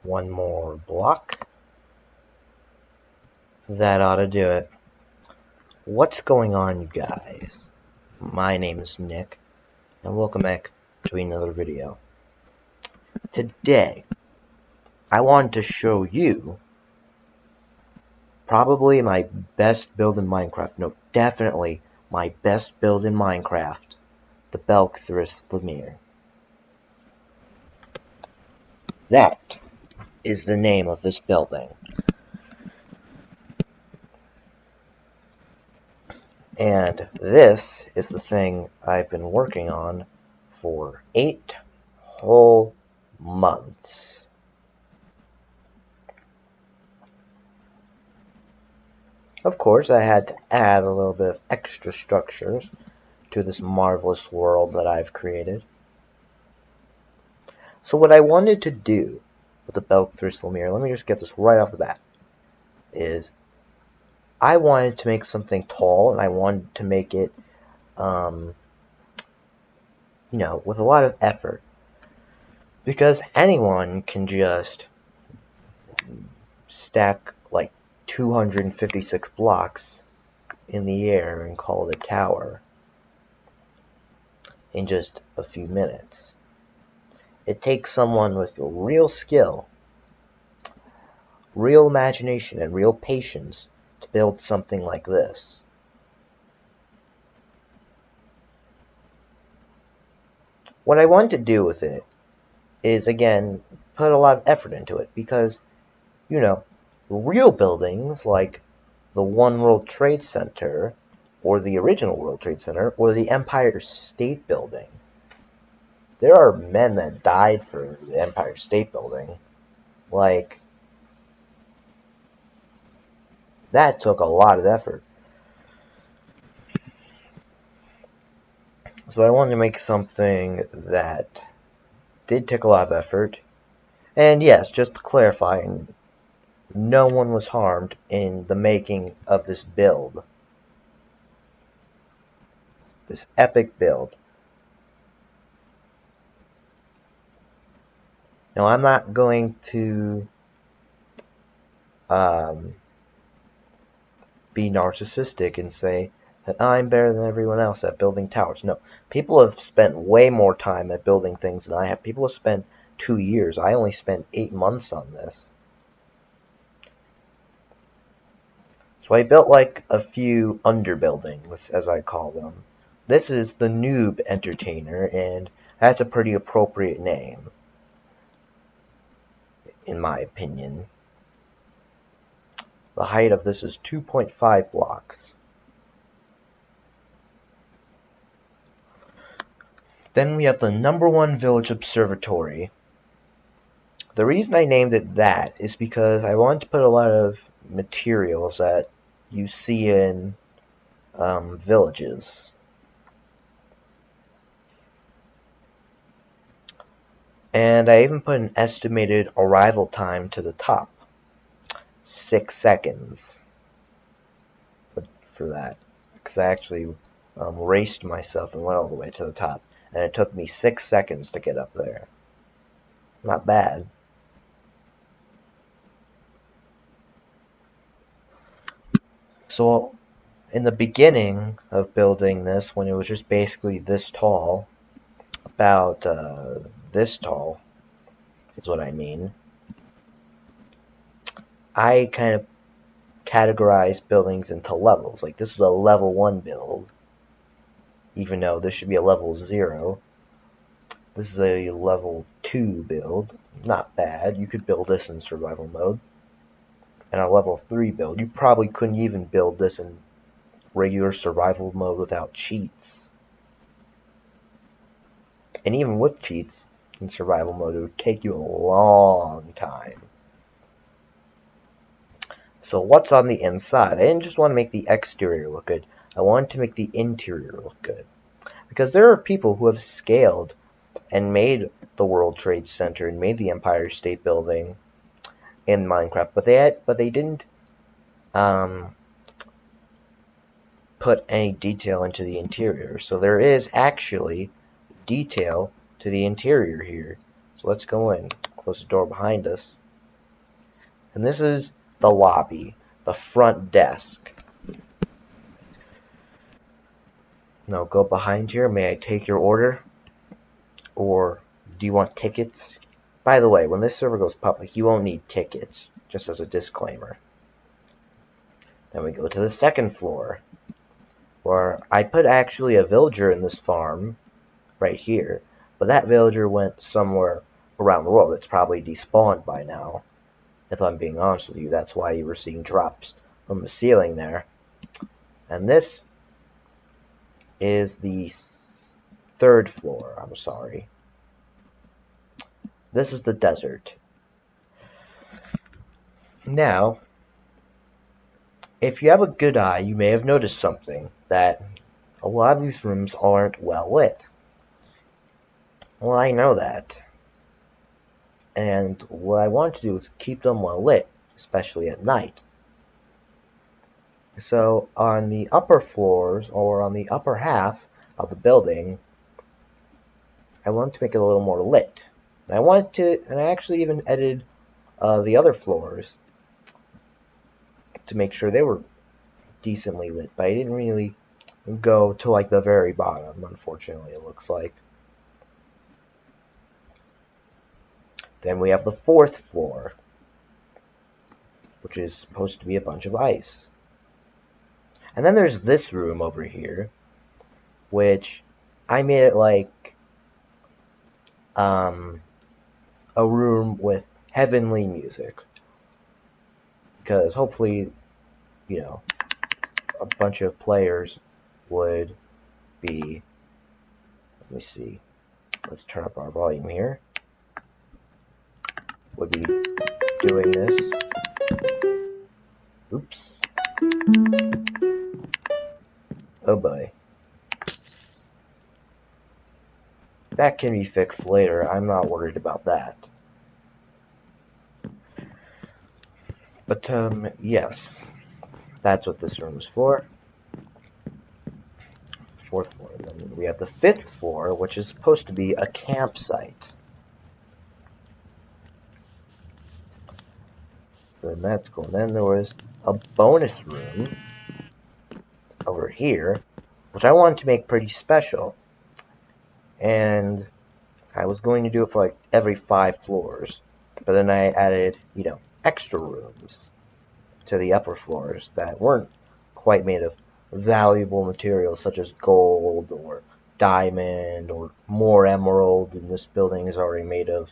One more block. That ought to do it. What's going on, you guys? My name is Nick, and welcome back to another video. Today, I wanted to show you probably my best build in Minecraft. No, definitely my best build in Minecraft. The Belc Thris Limier. That is the name of this building. And this is the thing I've been working on for 8 whole months. Of course, I had to add a little bit of extra structures to this marvelous world that I've created. So what I wanted to do with the Belc Thris Limier, let me just get this right off the bat, is I wanted to make something tall, and I wanted to make it, with a lot of effort. Because anyone can just stack like 256 blocks in the air and call it a tower in just a few minutes. It takes someone with real skill, real imagination, and real patience to build something like this. What I want to do with it is, again, put a lot of effort into it, because, real buildings like the One World Trade Center, or the original World Trade Center, or the Empire State Building. There are men that died for the Empire State Building. Like, that took a lot of effort. So I wanted to make something that did take a lot of effort. And yes, just to clarify, no one was harmed in the making of this build. This epic build. Now, I'm not going to be narcissistic and say that I'm better than everyone else at building towers. No, people have spent way more time at building things than I have. People have spent 2 years. I only spent 8 months on this. So I built like a few underbuildings, as I call them. This is the Noob Entertainer, and that's a pretty appropriate name, in my opinion. The height of this is 2.5 blocks. Then we have the #1 Village Observatory. The reason I named it that is because I wanted to put a lot of materials that you see in villages. And I even put an estimated arrival time to the top. 6 seconds for that. Because I actually raced myself and went all the way to the top. And it took me 6 seconds to get up there. Not bad. So, in the beginning of building this, when it was just basically this tall, about this tall is what I mean, I kind of categorized buildings into levels. Like, this is a level 1 build, even though this should be a level 0. This is a level 2 build. Not bad. You could build this in survival mode. And a level 3 build. You probably couldn't even build this in regular survival mode without cheats. And even with cheats in survival mode, it would take you a long time. So what's on the inside? I didn't just want to make the exterior look good. I wanted to make the interior look good. Because there are people who have scaled and made the World Trade Center and made the Empire State Building in Minecraft, but they didn't put any detail into the interior. So there is actually detail to the interior here. So let's go in. Close the door behind us. And this is the lobby, the front desk. Now go behind here. May I take your order? Or do you want tickets? By the way, when this server goes public, you won't need tickets, just as a disclaimer. Then we go to the second floor, where I put actually a villager in this farm, right here, but that villager went somewhere around the world. It's probably despawned by now, if I'm being honest with you. That's why you were seeing drops from the ceiling there. And this is the third floor, I'm sorry. This is the desert. Now, if you have a good eye, you may have noticed something, that a lot of these rooms aren't well lit. Well, I know that. And what I want to do is keep them well lit, especially at night. So on the upper floors, or on the upper half of the building, I want to make it a little more lit. And I actually even edited the other floors to make sure they were decently lit, but I didn't really go to like the very bottom, unfortunately, it looks like. Then we have the fourth floor, which is supposed to be a bunch of ice. And then there's this room over here, which I made it like a room with heavenly music. Because hopefully, you know, a bunch of players would be, let me see, let's turn up our volume here, would be doing this. Oops. Oh boy. That can be fixed later. I'm not worried about that. But, yes. That's what this room is for. Fourth floor. Then we have the fifth floor, which is supposed to be a campsite. Then that's cool. Then there was a bonus room over here, which I wanted to make pretty special. And I was going to do it for like every 5 floors. But then I added, you know, extra rooms to the upper floors that weren't quite made of valuable materials such as gold or diamond or more emerald than this building is already made of.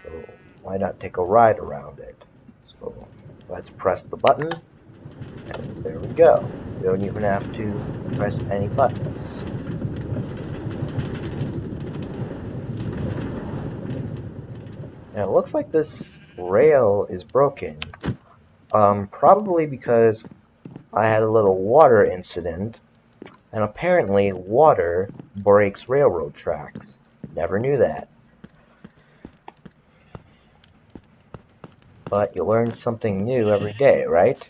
So why not take a ride around it? So let's press the button, and there we go. We don't even have to press any buttons. Now it looks like this rail is broken. Probably because I had a little water incident, and apparently water breaks railroad tracks. Never knew that. But you learn something new every day, right?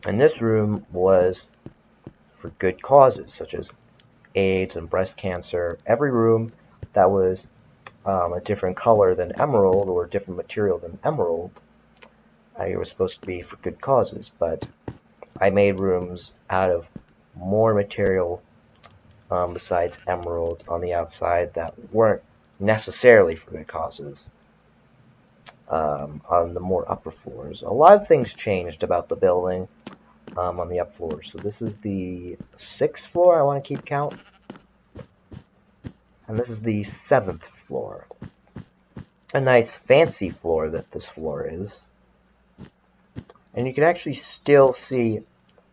And this room was for good causes, such as AIDS and breast cancer. Every room that was a different color than emerald, or a different material than emerald, it was supposed to be for good causes. But I made rooms out of more material besides emerald on the outside that weren't necessarily for good causes. On the more upper floors, a lot of things changed about the building on the up floors. So this is the 6th floor, I want to keep count, and this is the 7th floor. A nice fancy floor that this floor is, and you can actually still see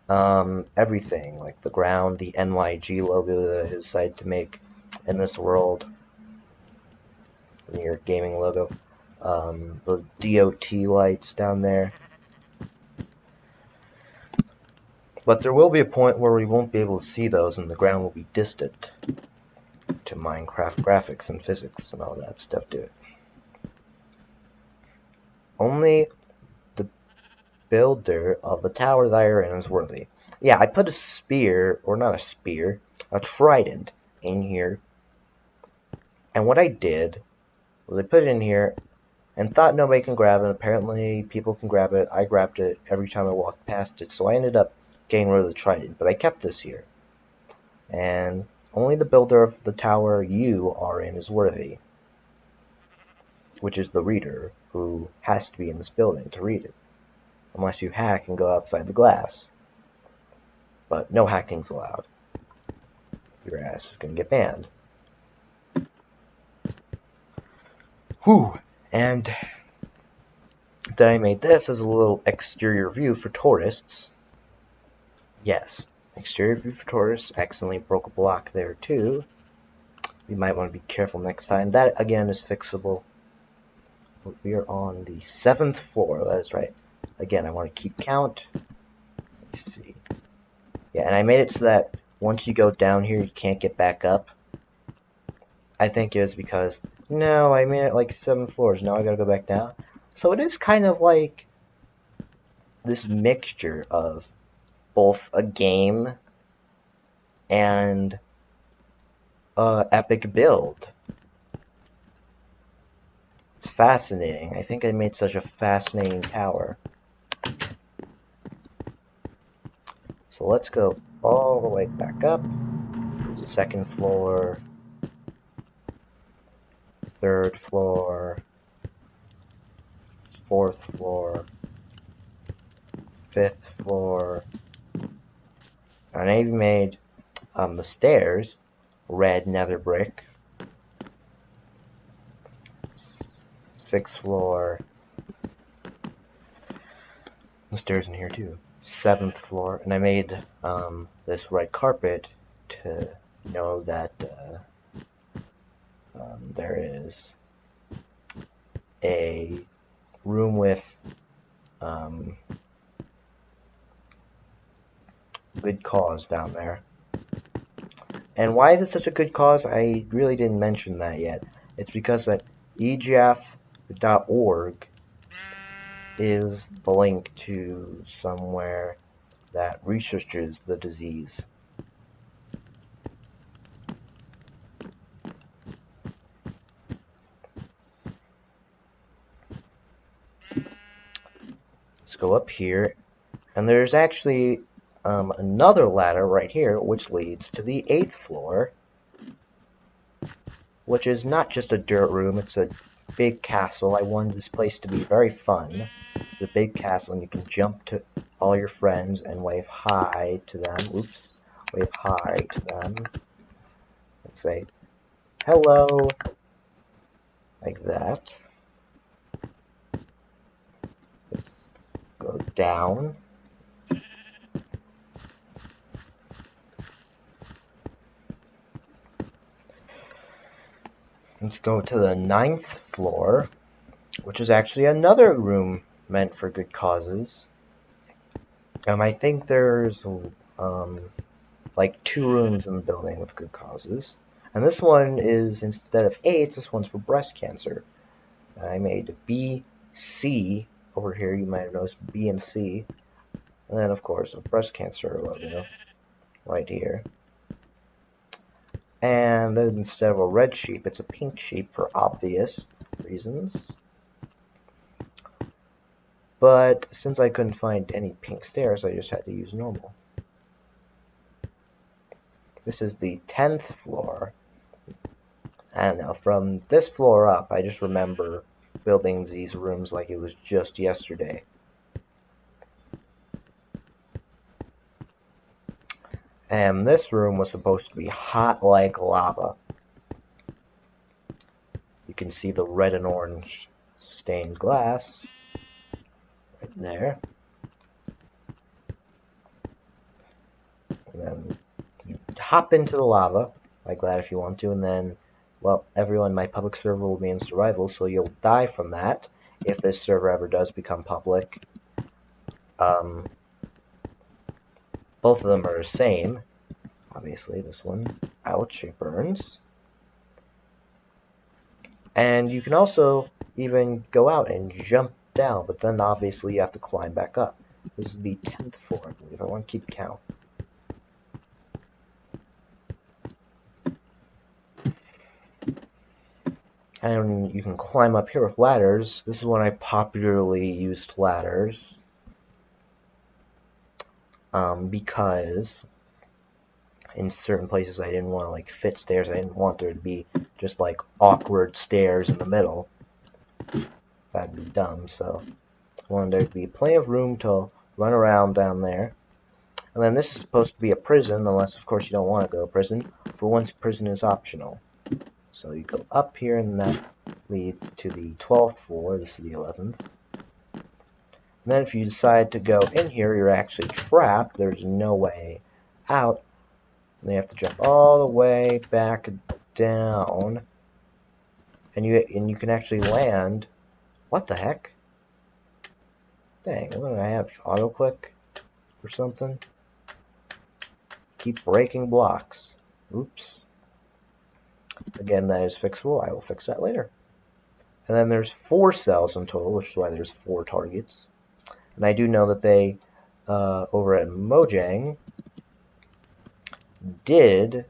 everything, like the ground, the NYG logo that I decided to make in this world, the NewYorkGaming logo, the DOT lights down there. But there will be a point where we won't be able to see those, and the ground will be distant to Minecraft graphics and physics and all that stuff to it. Only the builder of the tower that you're in is worthy. Yeah, I put a spear, or not a spear, a trident in here. And what I did was I put it in here and thought nobody can grab it. Apparently, people can grab it. I grabbed it every time I walked past it, so I ended up getting rid of the trident. But I kept this here, and only the builder of the tower you are in is worthy, which is the reader, who has to be in this building to read it, unless you hack and go outside the glass. But no hacking's allowed. Your ass is gonna get banned. Whew! And then I made this as a little exterior view for tourists. Yes, exterior view for tourists. Accidentally broke a block there too. You might want to be careful next time. That again is fixable. But we are on the 7th floor. That is right. Again, I want to keep count. Let's see. Yeah, and I made it so that once you go down here, you can't get back up. I think it was because, no, I made it like 7 floors. Now I gotta go back down. So it is kind of like this mixture of both a game and a epic build. It's fascinating. I think I made such a fascinating tower. So let's go all the way back up. 2nd floor, 3rd floor, 4th floor, 5th floor, and I even made the stairs red nether brick. 6th floor, the stairs in here too. 7th floor, and I made this red carpet to know that there is a room with good cause down there. And why is it such a good cause? I really didn't mention that yet. It's because that egf.org is the link to somewhere that researches the disease. Let's go up here, and there's actually another ladder right here which leads to the 8th floor, which is not just a dirt room, it's a big castle. I wanted this place to be very fun. It's a big castle, and you can jump to all your friends and wave hi to them. Oops. Wave hi to them. Let's say hello, like that. Go down. Let's go to the 9th floor, which is actually another room meant for good causes. I think there's like 2 rooms in the building with good causes. And this one is, instead of AIDS, this one's for breast cancer. I made B, C over here. You might have noticed B and C. And then, of course, a breast cancer logo right here. And then instead of a red sheep, it's a pink sheep for obvious reasons. But since I couldn't find any pink stairs, I just had to use normal. This is the 10th floor. And now from this floor up, I just remember building these rooms like it was just yesterday. And this room was supposed to be hot like lava. You can see the red and orange stained glass right there. And then you hop into the lava like that if you want to, and then, well, everyone in my public server will be in survival, so you'll die from that if this server ever does become public. Both of them are the same. Obviously, this one, ouch, it burns. And you can also even go out and jump down, but then obviously you have to climb back up. This is the 10th floor, I believe. I want to keep count. And you can climb up here with ladders. This is when I popularly used ladders. Because in certain places I didn't want to like fit stairs. I didn't want there to be just like awkward stairs in the middle. That'd be dumb, so I wanted there to be plenty of room to run around down there. And then this is supposed to be a prison, unless of course you don't want to go to prison. For once, prison is optional. So you go up here and that leads to the 12th floor. This is the 11th. And then if you decide to go in here, you're actually trapped. There's no way out. And you have to jump all the way back down. And you can actually land. What the heck? Dang, what do I have? Auto-click or something? Keep breaking blocks. Oops. Again, that is fixable. I will fix that later. And then there's 4 cells in total, which is why there's 4 targets. And I do know that they, over at Mojang, did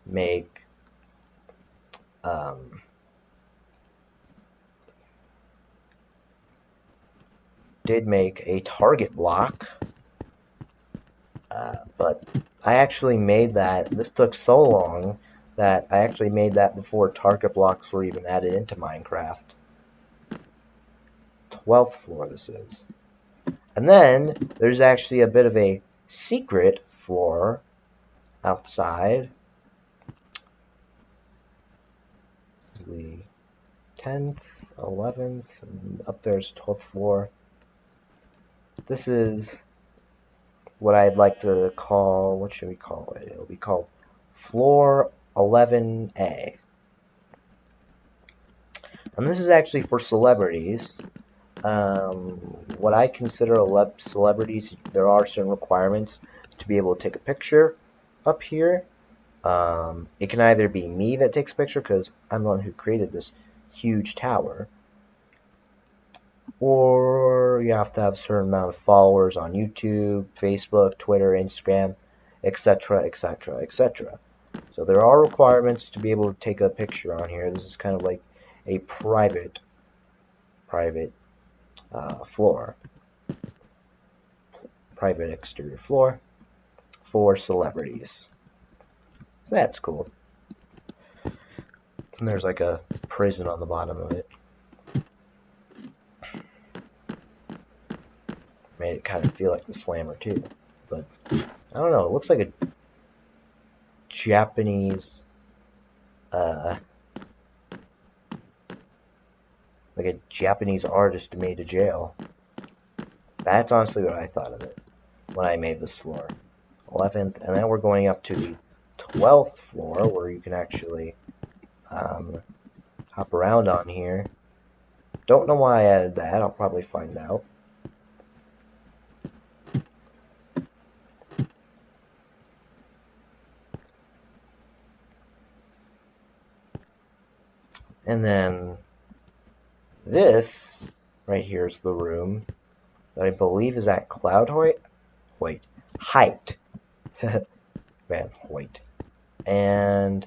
make a target block, but I actually made that. This took so long that I actually made that before target blocks were even added into Minecraft. 12th floor this is. And then there's actually a bit of a secret floor outside. This is the 10th, 11th, and up there's 12th floor. This is what I'd like to call, what should we call it? It'll be called floor 11A. And this is actually for celebrities. What I consider celebrities, there are certain requirements to be able to take a picture up here. It can either be me that takes a picture because I'm the one who created this huge tower, or you have to have a certain amount of followers on YouTube, Facebook, Twitter, Instagram, etc., etc., etc. So there are requirements to be able to take a picture on here. This is kind of like a private floor, private exterior floor for celebrities. So that's cool. And there's like a prison on the bottom of it. Made it kind of feel like the Slammer too, but I don't know. It looks like a Japanese, like a Japanese artist made a jail. That's honestly what I thought of it when I made this floor. 11th, and then we're going up to the 12th floor where you can actually hop around on here. Don't know why I added that. I'll probably find out. And then this right here is the room that I believe is at cloud height. Man, height. And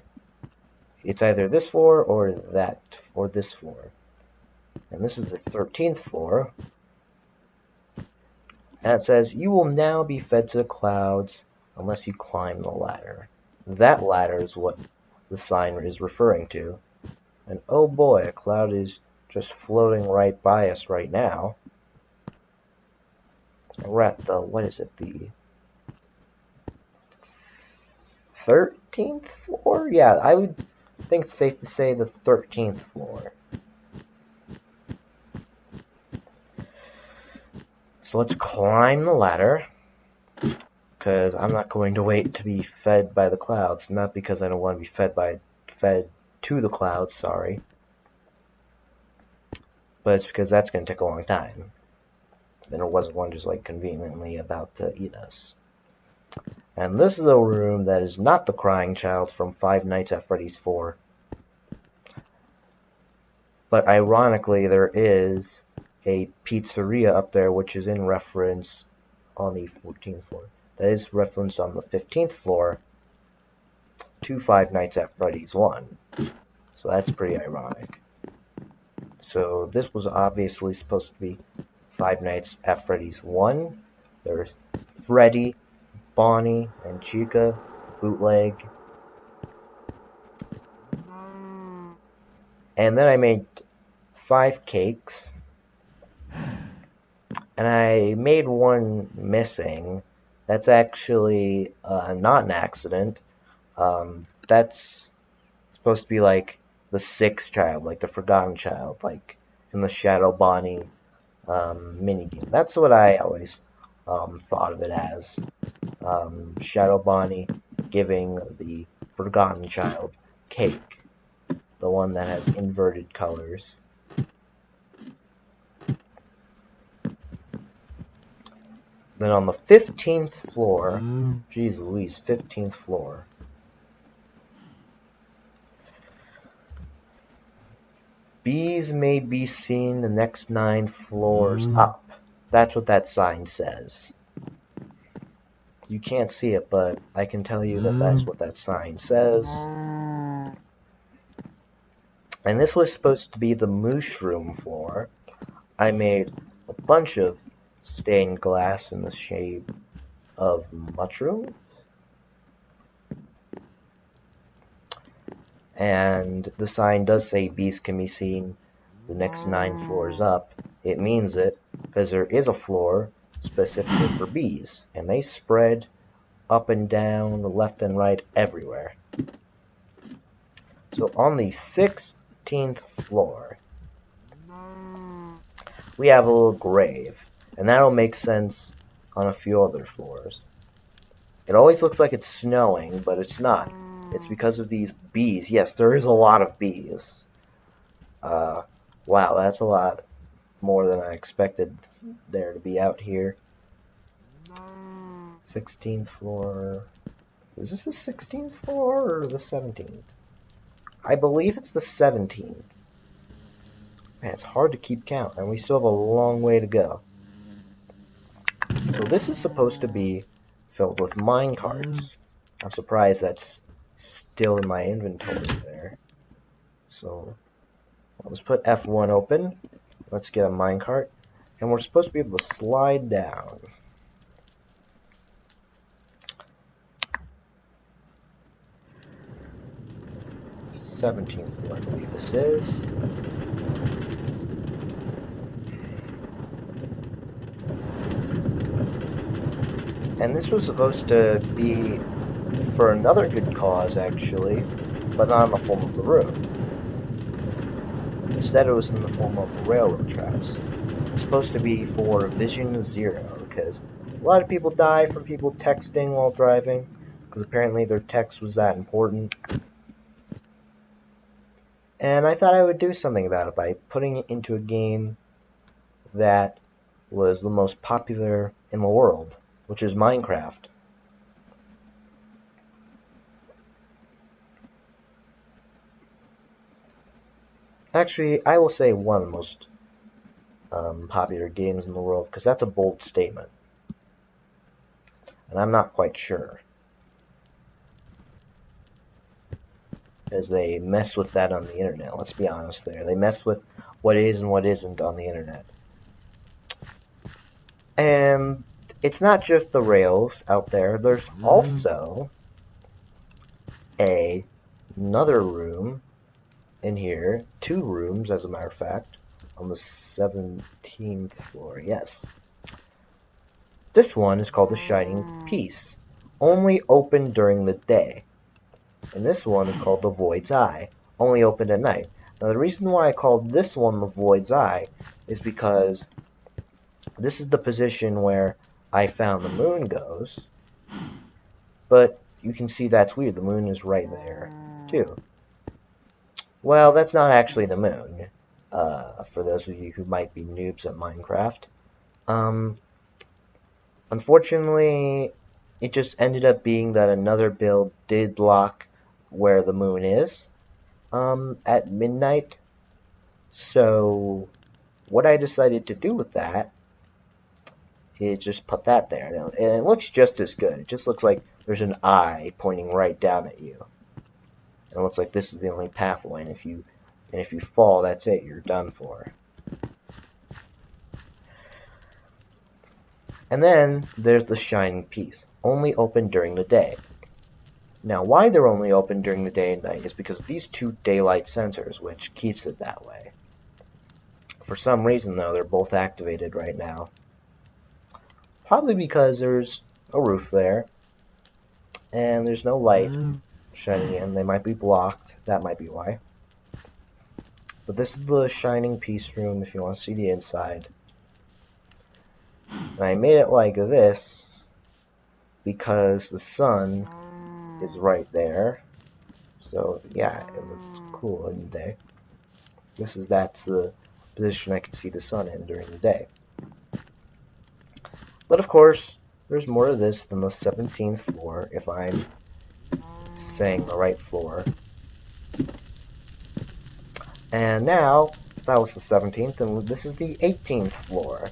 it's either this floor or that, or this floor. And this is the 13th floor. And it says, you will now be fed to the clouds unless you climb the ladder. That ladder is what the sign is referring to. And oh boy, a cloud is just floating right by us right now. And we're at the, what is it, the 13th floor? Yeah, I would think it's safe to say the 13th floor. So let's climb the ladder, because I'm not going to wait to be fed by the clouds. Not because I don't want to be fed to the clouds, sorry. But it's because that's going to take a long time. And there wasn't one just like conveniently about to eat us. And this is a room that is not the crying child from Five Nights at Freddy's 4. But ironically, there is a pizzeria up there, which is in reference on the 14th floor. That is referenced on the 15th floor to Five Nights at Freddy's 1. So that's pretty ironic. So this was obviously supposed to be Five Nights at Freddy's 1. There's Freddy, Bonnie, and Chica, bootleg. And then I made 5 cakes. And I made one missing. That's actually not an accident. That's supposed to be like the 6th child, like the forgotten child, like in the Shadow Bonnie minigame. That's what I always thought of it as. Shadow Bonnie giving the forgotten child cake, the one that has inverted colors. Then on the 15th floor, geez Louise, 15th floor, bees may be seen the next 9 floors up. That's what that sign says. You can't see it, but I can tell you that that's what that sign says. And this was supposed to be the mushroom floor. I made a bunch of stained glass in the shape of mushroom. And the sign does say bees can be seen the next 9 floors up. It means it because there is a floor specifically for bees, and they spread up and down, left and right, everywhere. So on the 16th floor, we have a little grave, and that'll make sense on a few other floors. It always looks like it's snowing, but it's not. It's because of these bees. Yes, there is a lot of bees. Wow, that's a lot more than I expected there to be out here. 16th floor. Is this the 16th floor or the 17th? I believe it's the 17th. Man, it's hard to keep count, and we still have a long way to go. So this is supposed to be filled with minecarts. I'm surprised that's still in my inventory there. So let's put F1 open. Let's get a minecart. And we're supposed to be able to slide down. Seventeenth floor, I believe this is. And this was supposed to be for another good cause, actually, but not in the form of the room. Instead, it was in the form of railroad tracks. It's supposed to be for Vision Zero, because a lot of people die from people texting while driving, because apparently their text was that important. And I thought I would do something about it by putting it into a game that was the most popular in the world, which is Minecraft. Actually, I will say one of the most popular games in the world, because that's a bold statement. And I'm not quite sure. As they mess with that on the internet, let's be honest there. They mess with what is and what isn't on the internet. And it's not just the rails out there. There's also another room in here. 2 rooms, as a matter of fact, on the 17th floor. Yes. This one is called the Shining Piece. Only open during the day. And this one is called the Void's Eye. Only open at night. Now, the reason why I called this one the Void's Eye is because this is the position where I found the moon goes. But you can see that's weird. The moon is right there, too. Well, that's not actually the moon. For those of you who might be noobs at Minecraft. Unfortunately, it just ended up being that another build did block where the moon is at midnight. So what I decided to do with that is just put that there. And it looks just as good. It just looks like there's an eye pointing right down at you. it looks like this is the only pathway, and if you fall, that's it, you're done for. And then there's the shining piece, only open during the day. Now, why they're only open during the day and night is because of these two daylight sensors, which keeps it that way. For some reason, though, they're both activated right now. Probably because there's a roof there, and there's no light shining in. They might be blocked. That might be why. But this is the shining piece room if you want to see the inside. And I made it like this because the sun is right there. So yeah, it looks cool in the day. That's the position I can see the sun in during the day. But of course, there's more to this than the 17th floor, if I'm saying the right floor. And now, if that was the 17th, then this is the 18th floor.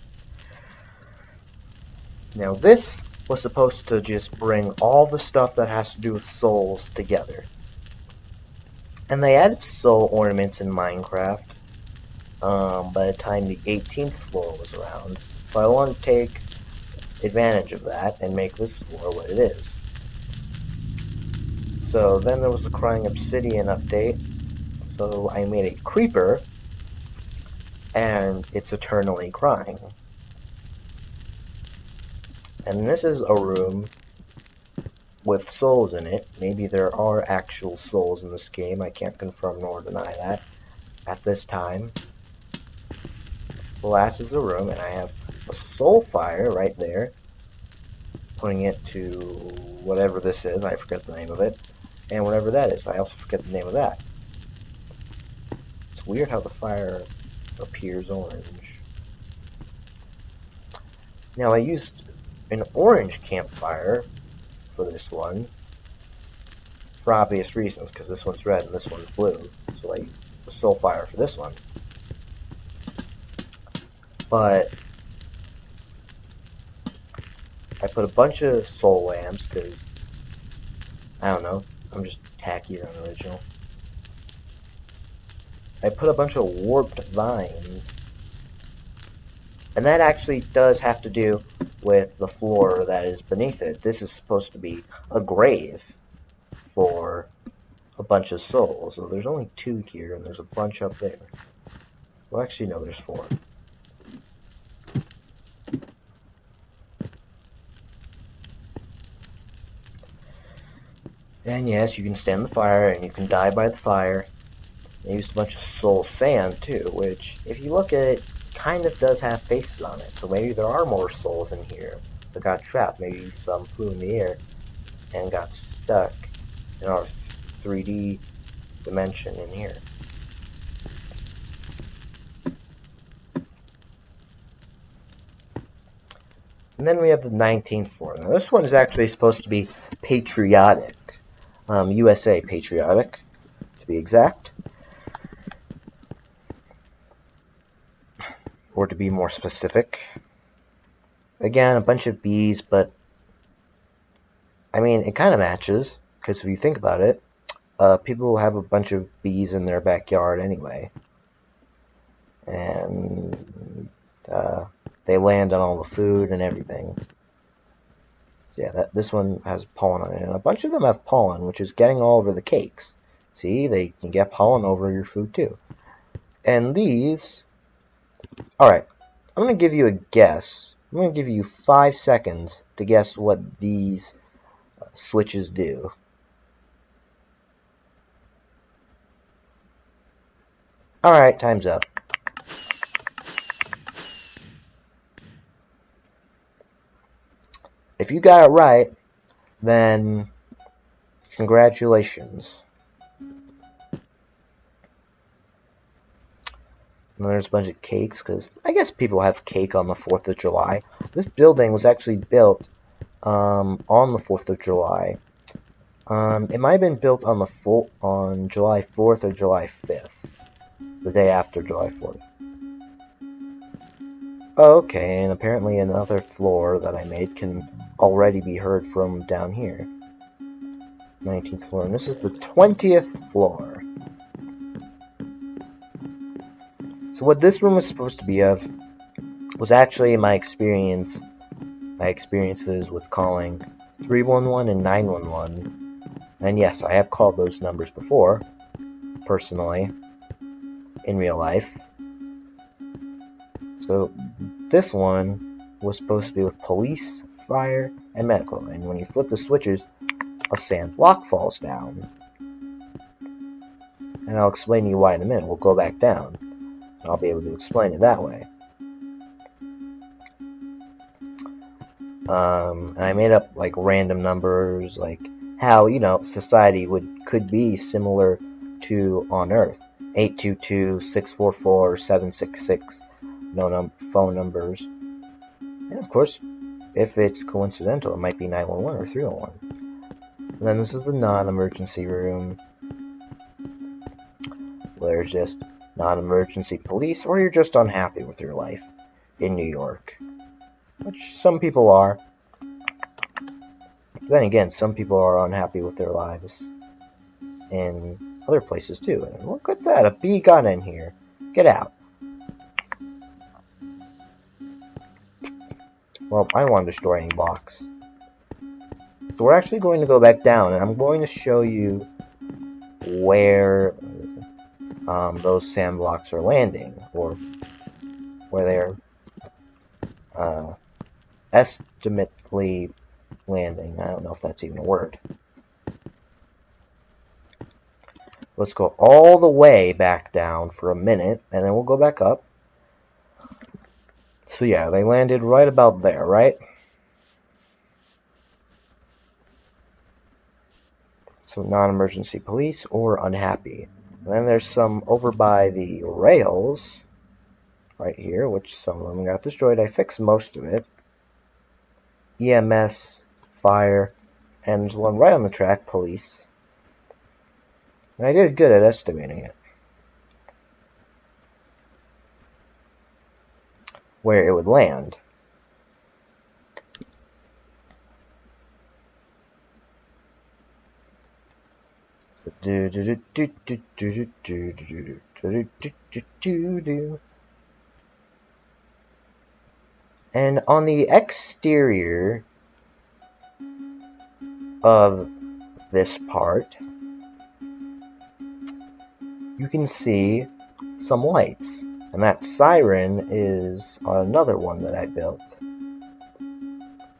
Now this was supposed to just bring all the stuff that has to do with souls together. And they added soul ornaments in Minecraft by the time the 18th floor was around. So I want to take advantage of that and make this floor what it is. So then there was the Crying Obsidian update. So I made a creeper, and it's eternally crying. And this is a room with souls in it. Maybe there are actual souls in this game. I can't confirm nor deny that at this time. Glass is a room, and I have a soul fire right there. Putting it to whatever this is. I forget the name of it. And whatever that is. I also forget the name of that. It's weird how the fire appears orange. Now I used an orange campfire for this one, for obvious reasons, because this one's red and this one's blue, so I used the soul fire for this one. But I put a bunch of soul lamps, because, I don't know, I'm just tackier than original. I put a bunch of warped vines, and that actually does have to do with the floor that is beneath it. This is supposed to be a grave for a bunch of souls. So there's only 2 here, and there's a bunch up there. Well, actually, no, there's 4. And yes, you can stand the fire, and you can die by the fire. I used a bunch of soul sand, too, which, if you look at it, kind of does have faces on it. So maybe there are more souls in here that got trapped. Maybe some flew in the air and got stuck in our 3D dimension in here. And then we have the 19th floor. Now this one is actually supposed to be patriotic. USA patriotic, to be exact. Or to be more specific. Again, a bunch of bees, but I mean, it kind of matches, because if you think about it, people have a bunch of bees in their backyard anyway. And they land on all the food and everything. So yeah, this one has pollen on it, and a bunch of them have pollen, which is getting all over the cakes. See, they can get pollen over your food too. And these... Alright, I'm going to give you a guess. I'm going to give you 5 seconds to guess what these switches do. Alright, time's up. If you got it right, then congratulations. And there's a bunch of cakes, because I guess people have cake on the 4th of July. This building was actually built on the 4th of July. It might have been built on July 4th or July 5th. The day after July 4th. Okay, and apparently another floor that I made can already be heard from down here. 19th floor, and this is the 20th floor. So what this room was supposed to be of was actually my experiences with calling 311 and 911. And yes, I have called those numbers before, personally, in real life. So this one was supposed to be with police, fire, and medical. And when you flip the switches, a sand block falls down. And I'll explain to you why in a minute. We'll go back down. I'll be able to explain it that way. And I made up like random numbers, like how, you know, society could be similar to on Earth. 822-644-766. No phone numbers. And of course, if it's coincidental, it might be 911 or 311. And then this is the non-emergency room. There's just non-emergency police, or you're just unhappy with your life in New York. Which some people are. But then again, some people are unhappy with their lives in other places too. And look at that, a bee got in here. Get out. Well, I don't want to destroy any blocks. So we're actually going to go back down, and I'm going to show you where those sand blocks are landing, or where they're estimately landing. I don't know if that's even a word. Let's go all the way back down for a minute, and then we'll go back up. So yeah, they landed right about there, right? So non-emergency police or unhappy. And then there's some over by the rails, right here, which some of them got destroyed. I fixed most of it. EMS, fire, and there's one right on the track, police. And I did good at estimating it. Where it would land. And on the exterior of this part, you can see some lights. And that siren is on another one that I built.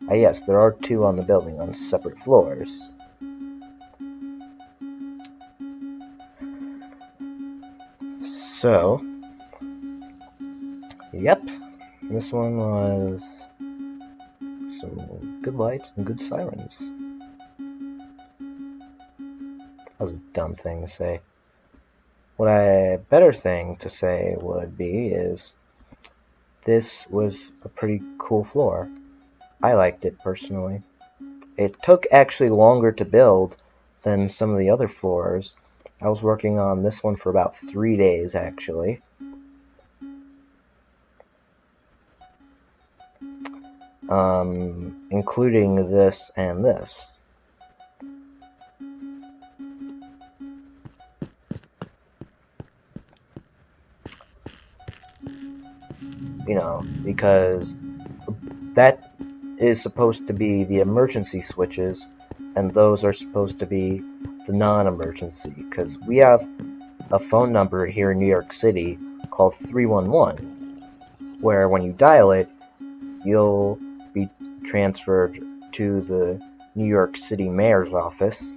Yes, there are two on the building on separate floors. So, yep, this one was some good lights and good sirens. That was a dumb thing to say. What a better thing to say would be is this was a pretty cool floor. I liked it personally. It took actually longer to build than some of the other floors. I was working on this one for about 3 days actually. Including this and this. You know, because that is supposed to be the emergency switches, and those are supposed to be the non-emergency, because we have a phone number here in New York City called 311, where when you dial it, you'll be transferred to the New York City Mayor's office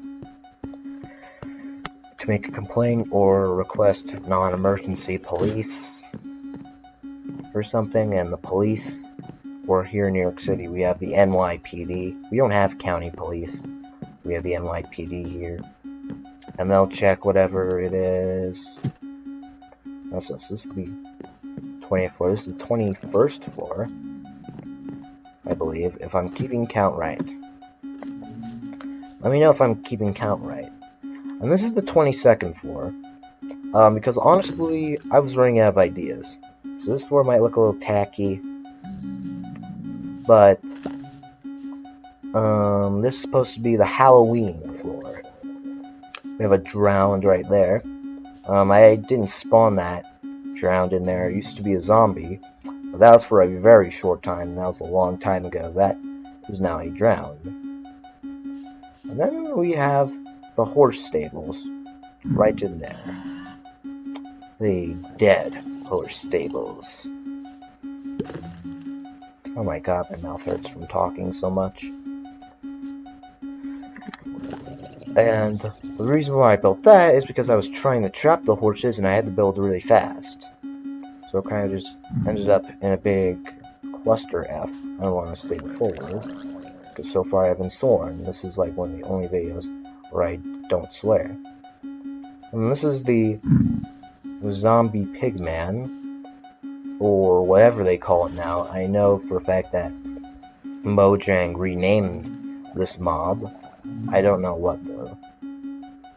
to make a complaint or request non-emergency police or something. And the police, or here in New York City, we have the NYPD. We don't have county police. We have the NYPD here. And they'll check whatever it is. So this is the 20th floor. This is the 21st floor, I believe, if I'm keeping count right. Let me know if I'm keeping count right. And this is the 22nd floor. Because honestly, I was running out of ideas. So this floor might look a little tacky. But this is supposed to be the Halloween floor. We have a drowned right there. I didn't spawn that drowned in there. It used to be a zombie, but that was for a very short time. That was a long time ago. That is now a drowned. And then we have the horse stables right in there. The dead horse stables. Oh my god, my mouth hurts from talking so much. And the reason why I built that is because I was trying to trap the horses and I had to build really fast. So it kind of just ended up in a big cluster F. I don't want to say the full word, because so far I haven't sworn. This is like one of the only videos where I don't swear. And this is the zombie pigman, or whatever they call it now. I know for a fact that Mojang renamed this mob. I don't know what though.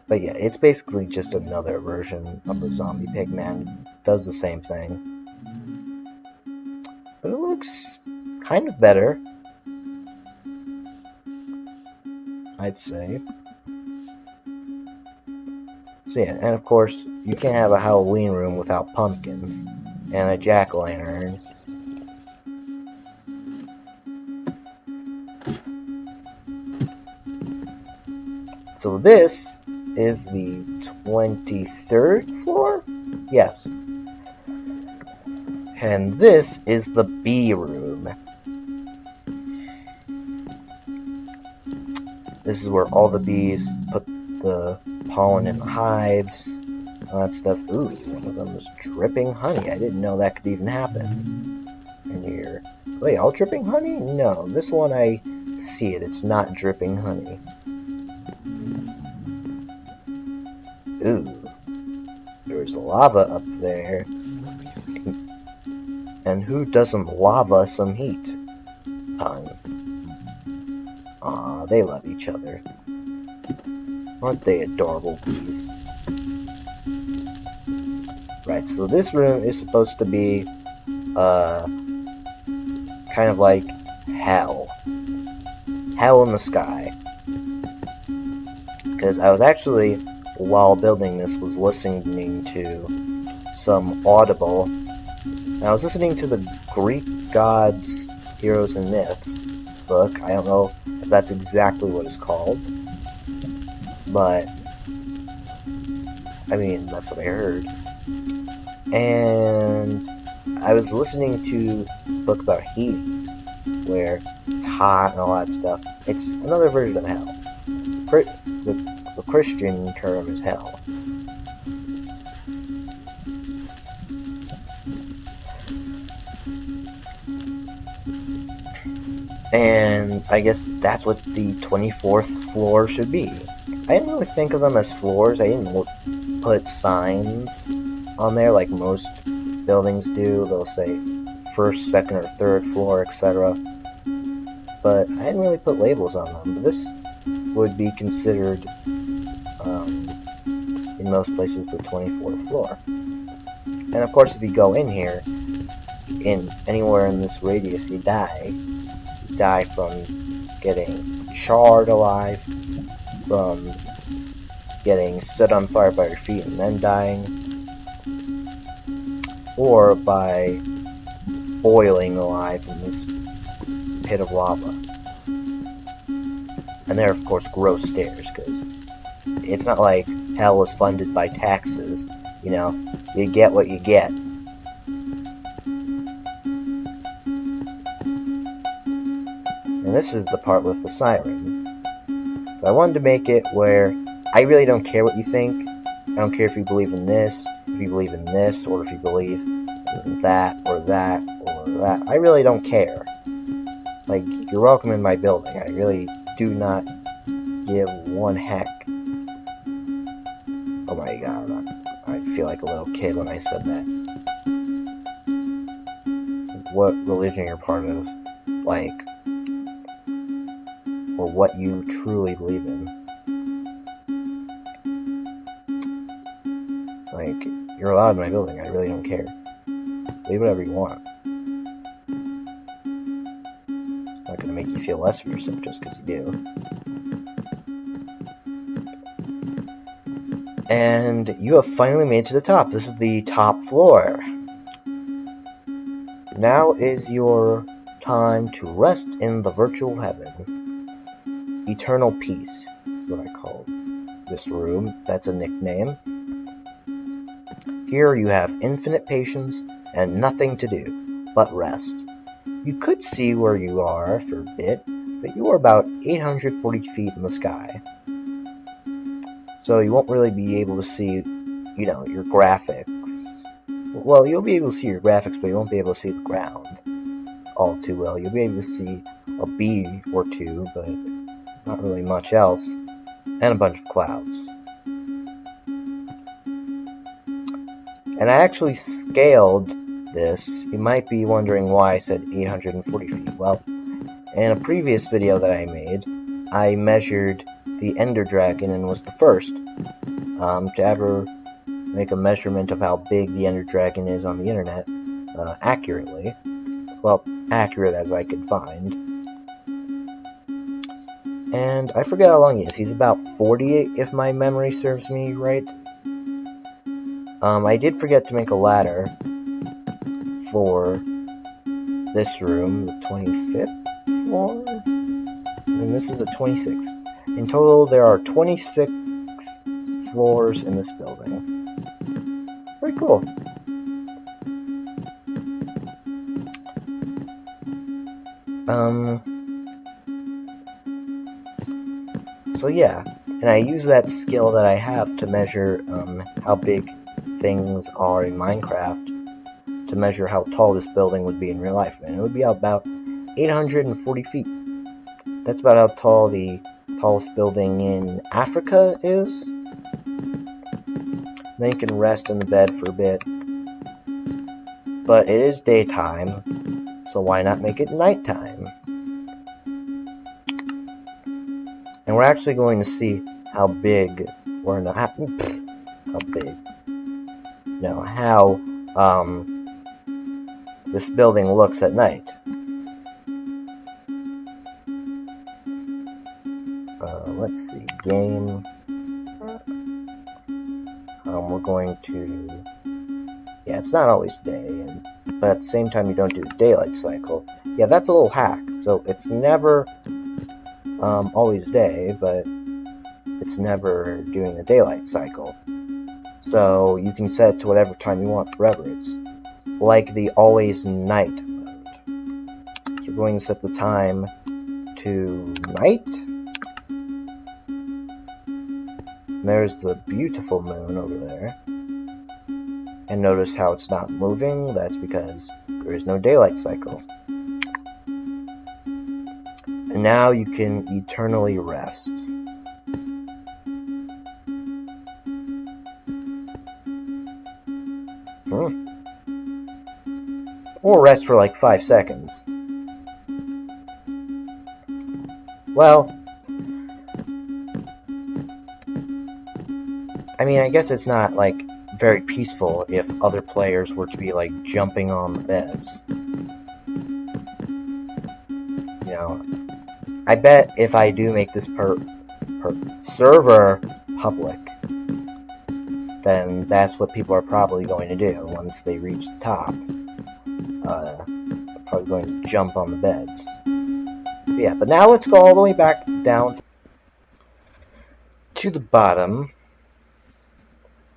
But yeah, it's basically just another version of the zombie pigman. It does the same thing. But it looks kind of better, I'd say. So yeah, and of course, you can't have a Halloween room without pumpkins and a jack-o'-lantern. So this is the 23rd floor? Yes. And this is the bee room. This is where all the bees put the pollen in the hives, all that stuff. Ooh, one of them is dripping honey. I didn't know that could even happen in here. Wait, all dripping honey? No, this one I see it. It's not dripping honey. Ooh, there's lava up there. And who doesn't lava some heat? Aw, they love each other. Aren't they adorable bees? Right, so this room is supposed to be, kind of like hell. Hell in the sky. Because I was actually, while building this, was listening to some Audible. And I was listening to the Greek Gods, Heroes, and Myths book. I don't know if that's exactly what it's called. But, I mean, that's what I heard. And I was listening to a book about Hades, where it's hot and all that stuff. It's another version of hell. The Christian term is hell. And I guess that's what the 24th floor should be. I didn't really think of them as floors. I didn't put signs on there like most buildings do. They'll say first, second, or third floor, etc. But I didn't really put labels on them. But this would be considered, in most places, the 24th floor. And of course, if you go in here, in anywhere in this radius, you die. You die from getting charred alive, from getting set on fire by your feet and then dying, or by boiling alive in this pit of lava. And there are, of course, gross stairs, because it's not like hell is funded by taxes. You know, you get what you get. And this is the part with the siren. So I wanted to make it where I really don't care what you think. I don't care if you believe in this, if you believe in this, or if you believe in that, or that, or that. I really don't care. Like, you're welcome in my building. I really do not give one heck. Oh my god, I feel like a little kid when I said that. What religion you're part of, like, or what you truly believe in. Like, you're allowed in my building, I really don't care. Believe whatever you want. I'm not gonna make you feel less of yourself just because you do. And you have finally made it to the top. This is the top floor. Now is your time to rest in the virtual heaven. Eternal peace is what I call this room. That's a nickname. Here you have infinite patience and nothing to do but rest. You could see where you are for a bit, but you are about 840 feet in the sky. So you won't really be able to see, your graphics. Well, you'll be able to see your graphics, but you won't be able to see the ground all too well. You'll be able to see a bee or two, but not really much else, and a bunch of clouds. And I actually scaled this. You might be wondering why I said 840 feet. Well, in a previous video that I made, I measured the Ender Dragon and was the first to ever make a measurement of how big the Ender Dragon is on the internet accurately. Well, accurate as I could find. And I forget how long he is. He's about 40, if my memory serves me right. I did forget to make a ladder for this room, the 25th floor, and this is the 26th. In total, there are 26 floors in this building. Very cool. So yeah, and I use that skill that I have to measure how big things are in Minecraft to measure how tall this building would be in real life, and it would be about 840 feet. That's about how tall the tallest building in Africa is. Then you can rest in the bed for a bit. But it is daytime, so why not make it nighttime? And we're actually going to see how big, or not, how big, no, how this building looks at night. Let's see, game. We're going to, yeah, it's not always day, but at the same time you don't do a daylight cycle. Yeah, that's a little hack. So it's never always day, but it's never doing a daylight cycle. So you can set it to whatever time you want forever. It's like the always night mode. So we're going to set the time to night. And there's the beautiful moon over there. And notice how it's not moving. That's because there is no daylight cycle. And now you can eternally rest. Or rest for like 5 seconds. Well, I mean, I guess it's not like very peaceful if other players were to be like jumping on the beds. You know, I bet if I do make this server public, then that's what people are probably going to do once they reach the top. Probably going to jump on the beds. But yeah, but now let's go all the way back down to the bottom,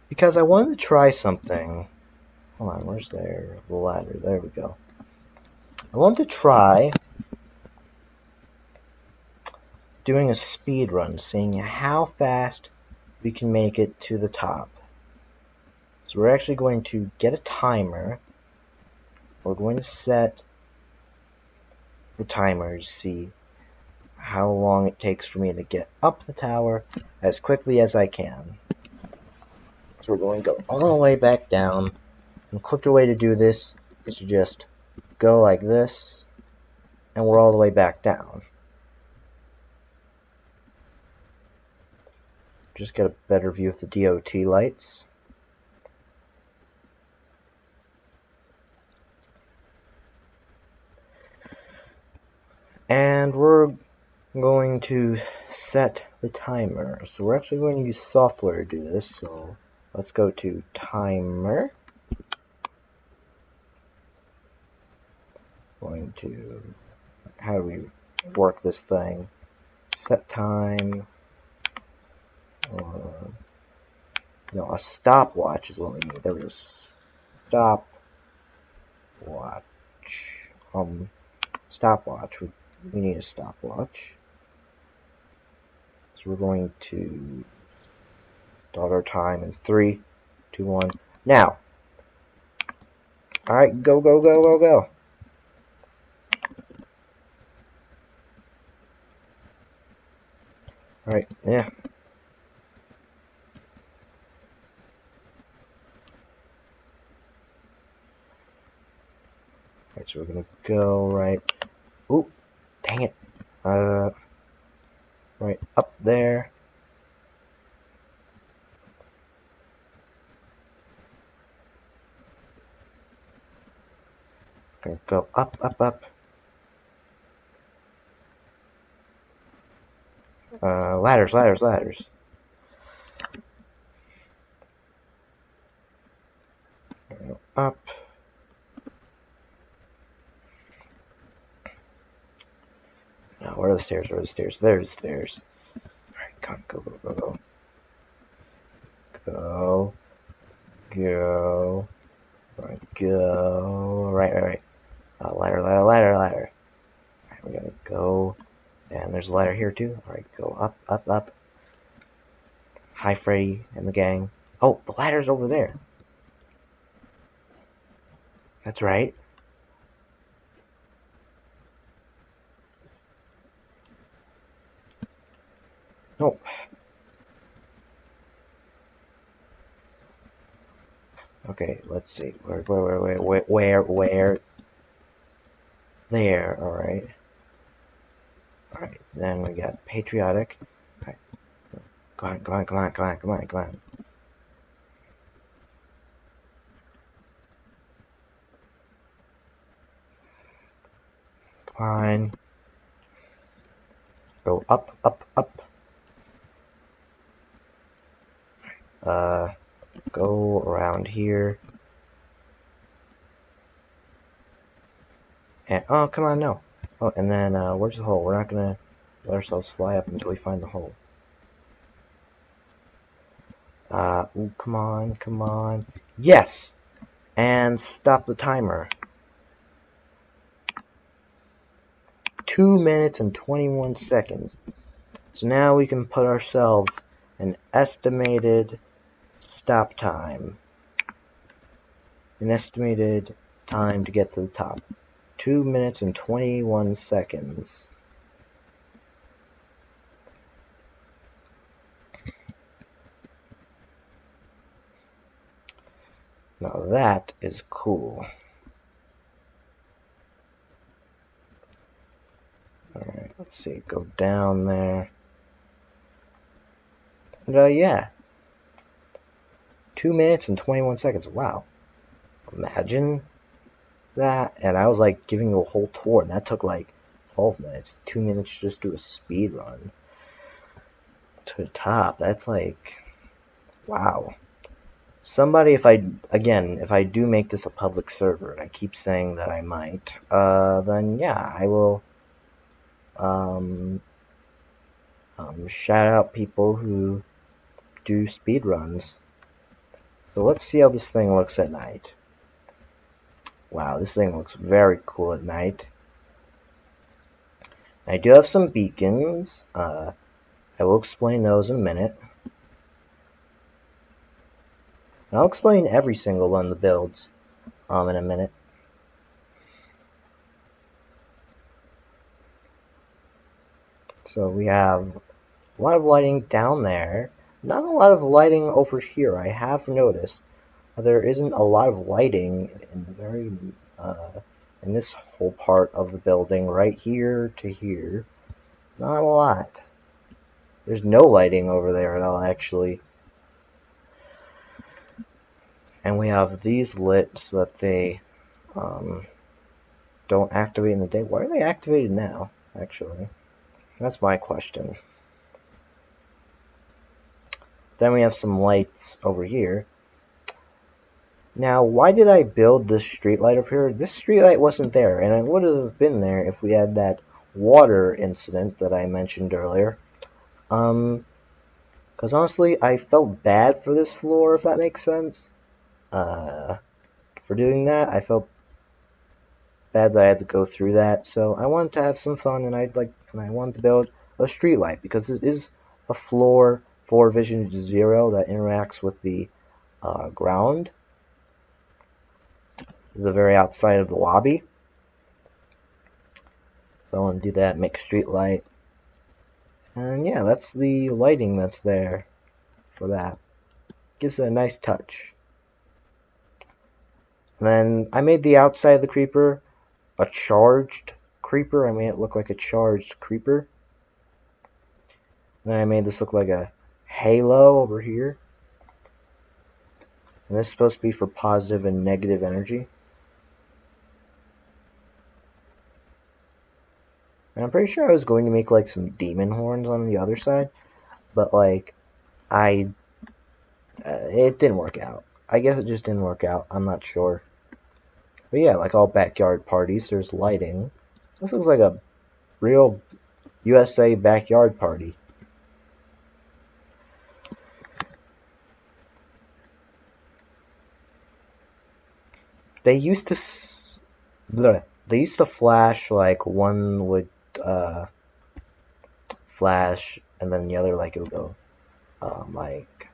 because I wanted to try something. Hold on, where's the ladder? There we go. I wanted to try doing a speed run, seeing how fast we can make it to the top. So we're actually going to get a timer. We're going to set the timer to see how long it takes for me to get up the tower as quickly as I can. So we're going to go all the way back down. And the quicker way to do this is to just go like this, and we're all the way back down. Just get a better view of the DOT lights. And we're going to set the timer. So we're actually going to use software to do this. So let's go to timer. Going to, how do we work this thing? Set time, or no, a stopwatch is what we need. There we go. Stopwatch. Stopwatch. We need a stopwatch. So we're going to start our time in 3, 2, 1. Now. All right, go, go, go, go, go. All right, yeah. Alright, so we're gonna go right. Oop, dang it. Right up there. Gonna go up, up, up. Ladders, ladders, ladders. Up. Now, where are the stairs? Where are the stairs? There's the stairs. Alright, come on, go, go, go, go. Go. Go. Right, go. Right, right, right. Ladder, ladder, ladder, ladder. Alright, we gotta go. And there's a ladder here too. Alright, go up, up, up. Hi, Freddy and the gang. Oh, the ladder's over there. That's right. No. Okay, let's see. Where? There, alright. Alright, then we got patriotic. Alright. Come on, come on, come on, come on, come on, come on. Come on. Go up, up, up. Go around here. And, oh, come on, no. Oh, and then, where's the hole? We're not gonna let ourselves fly up until we find the hole. Ooh, come on, come on. Yes! And stop the timer. 2 minutes and 21 seconds. So now we can put ourselves an estimated stop time. An estimated time to get to the top. 2 minutes and 21 seconds. Now that is cool. Alright, let's see, go down there. And yeah. 2 minutes and 21 seconds. Wow. Imagine that. And I was like giving you a whole tour, and that took like 12 minutes. 2 minutes to just do a speed run to the top. That's like, wow. Somebody, if I do make this a public server, and I keep saying that I might, then yeah, I will shout out people who do speed runs. So let's see how this thing looks at night. Wow, this thing looks very cool at night. I do have some beacons. I will explain those in a minute. And I'll explain every single one of the builds in a minute. So we have a lot of lighting down there. Not a lot of lighting over here. I have noticed there isn't a lot of lighting in this whole part of the building, right here to here. Not a lot. There's no lighting over there at all, actually. And we have these lit so that they don't activate in the day. Why are they activated now, actually? That's my question. Then we have some lights over here. Now, why did I build this streetlight over here? This streetlight wasn't there, and it would have been there if we had that water incident that I mentioned earlier. Because honestly, I felt bad for this floor, if that makes sense. For doing that, I felt bad that I had to go through that. So I wanted to have some fun, and I wanted to build a streetlight because this is a floor for Vision Zero that interacts with the ground, the very outside of the lobby. So I want to do that, make a streetlight. And yeah, that's the lighting that's there for that. Gives it a nice touch. And then I made the outside of the creeper a charged creeper. I made it look like a charged creeper. Then I made this look like a halo over here. And this is supposed to be for positive and negative energy. And I'm pretty sure I was going to make like some demon horns on the other side, but like it didn't work out. I guess it just didn't work out. I'm not sure. But yeah, like all backyard parties, there's lighting. This looks like a real USA backyard party. They used to flash, like one would flash and then the other like it would go like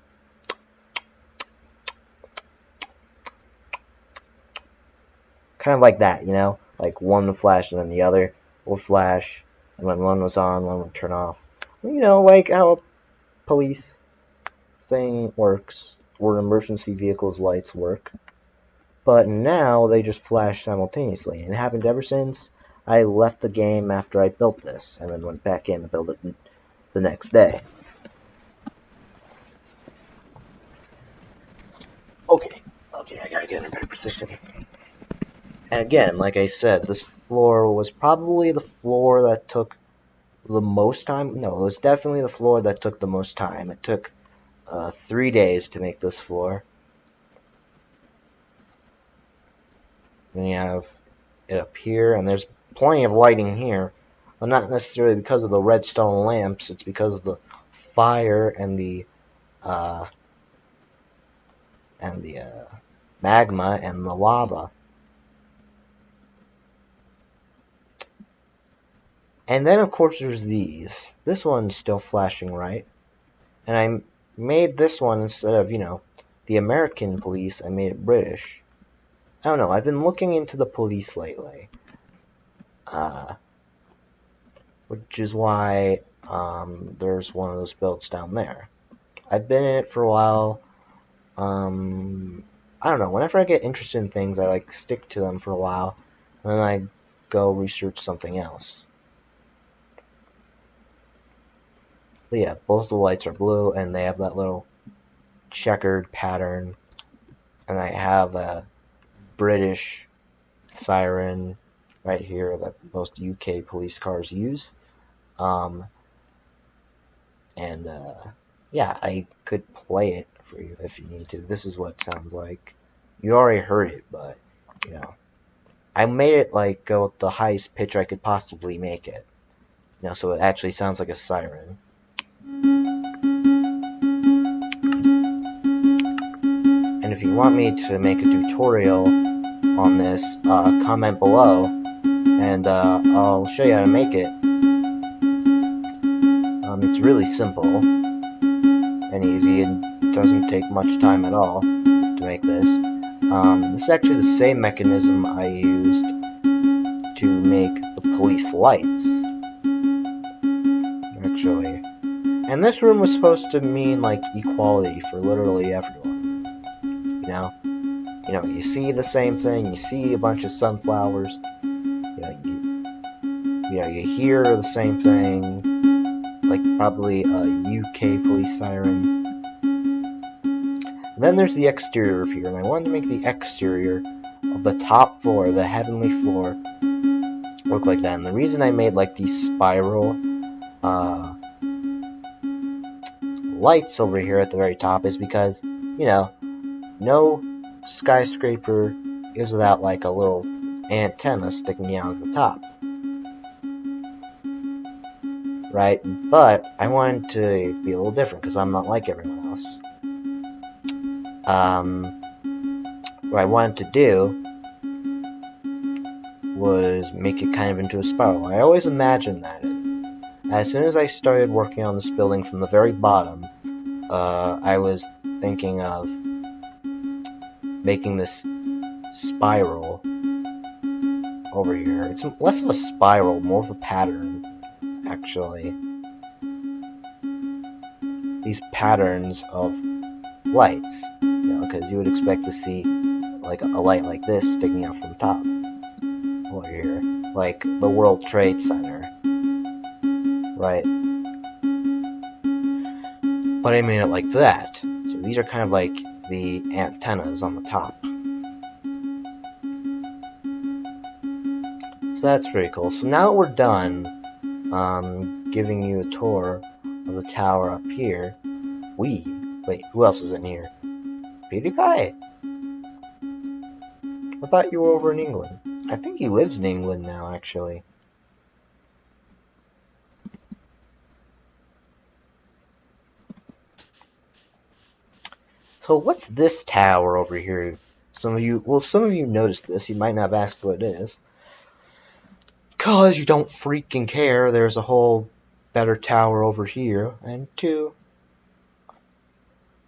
kind of like that, you know, like one would flash and then the other would flash, and when one was on, one would turn off. You know, like how a police thing works, or emergency vehicles lights work. But now they just flash simultaneously, and it happened ever since I left the game after I built this, and then went back in to build it the next day. Okay, I gotta get in a better position. And again, like I said, this floor was probably the floor that took the most time. No, it was definitely the floor that took the most time. It took 3 days to make this floor. And you have it up here, and there's plenty of lighting here. Well, not necessarily because of the redstone lamps, it's because of the fire and the magma and the lava. And then, of course, there's these. This one's still flashing right. And I made this one, instead of, you know, the American police, I made it British. I don't know, I've been looking into the police lately. Which is why there's one of those builds down there. I've been in it for a while. I don't know, whenever I get interested in things, I like stick to them for a while, and then I go research something else. But yeah, both the lights are blue, and they have that little checkered pattern. And I have a British siren right here that most UK police cars use. Yeah, I could play it for you if you need to. This is what it sounds like. You already heard it, but, you know, I made it like go with the highest pitch I could possibly make it. You know, so it actually sounds like a siren. And if you want me to make a tutorial on this, comment below, and I'll show you how to make it. It's really simple and easy, and doesn't take much time at all to make this. This is actually the same mechanism I used to make the police lights, actually. And this room was supposed to mean like equality for literally everyone. You know, you see the same thing, you see a bunch of sunflowers, you hear the same thing, like probably a UK police siren. And then there's the exterior of here, and I wanted to make the exterior of the top floor, the heavenly floor, look like that. And the reason I made like these spiral lights over here at the very top is because, you know, no skyscraper is without like a little antenna sticking out of the top, right? But I wanted to be a little different because I'm not like everyone else. What I wanted to do was make it kind of into a spiral. I always imagined that. As soon as I started working on this building from the very bottom, I was thinking of making this spiral over here. It's less of a spiral, more of a pattern, actually. These patterns of lights, because you would expect to see like a light like this sticking out from the top over here, like the World Trade Center, right? But I made it like that. So these are kind of like the antennas on the top. So that's pretty cool. So now we're done giving you a tour of the tower up here. Wait, who else is in here? PewDiePie! I thought you were over in England. I think he lives in England now, actually. So what's this tower over here? Some of you noticed this. You might not have asked what it is. Because you don't freaking care. There's a whole better tower over here. And two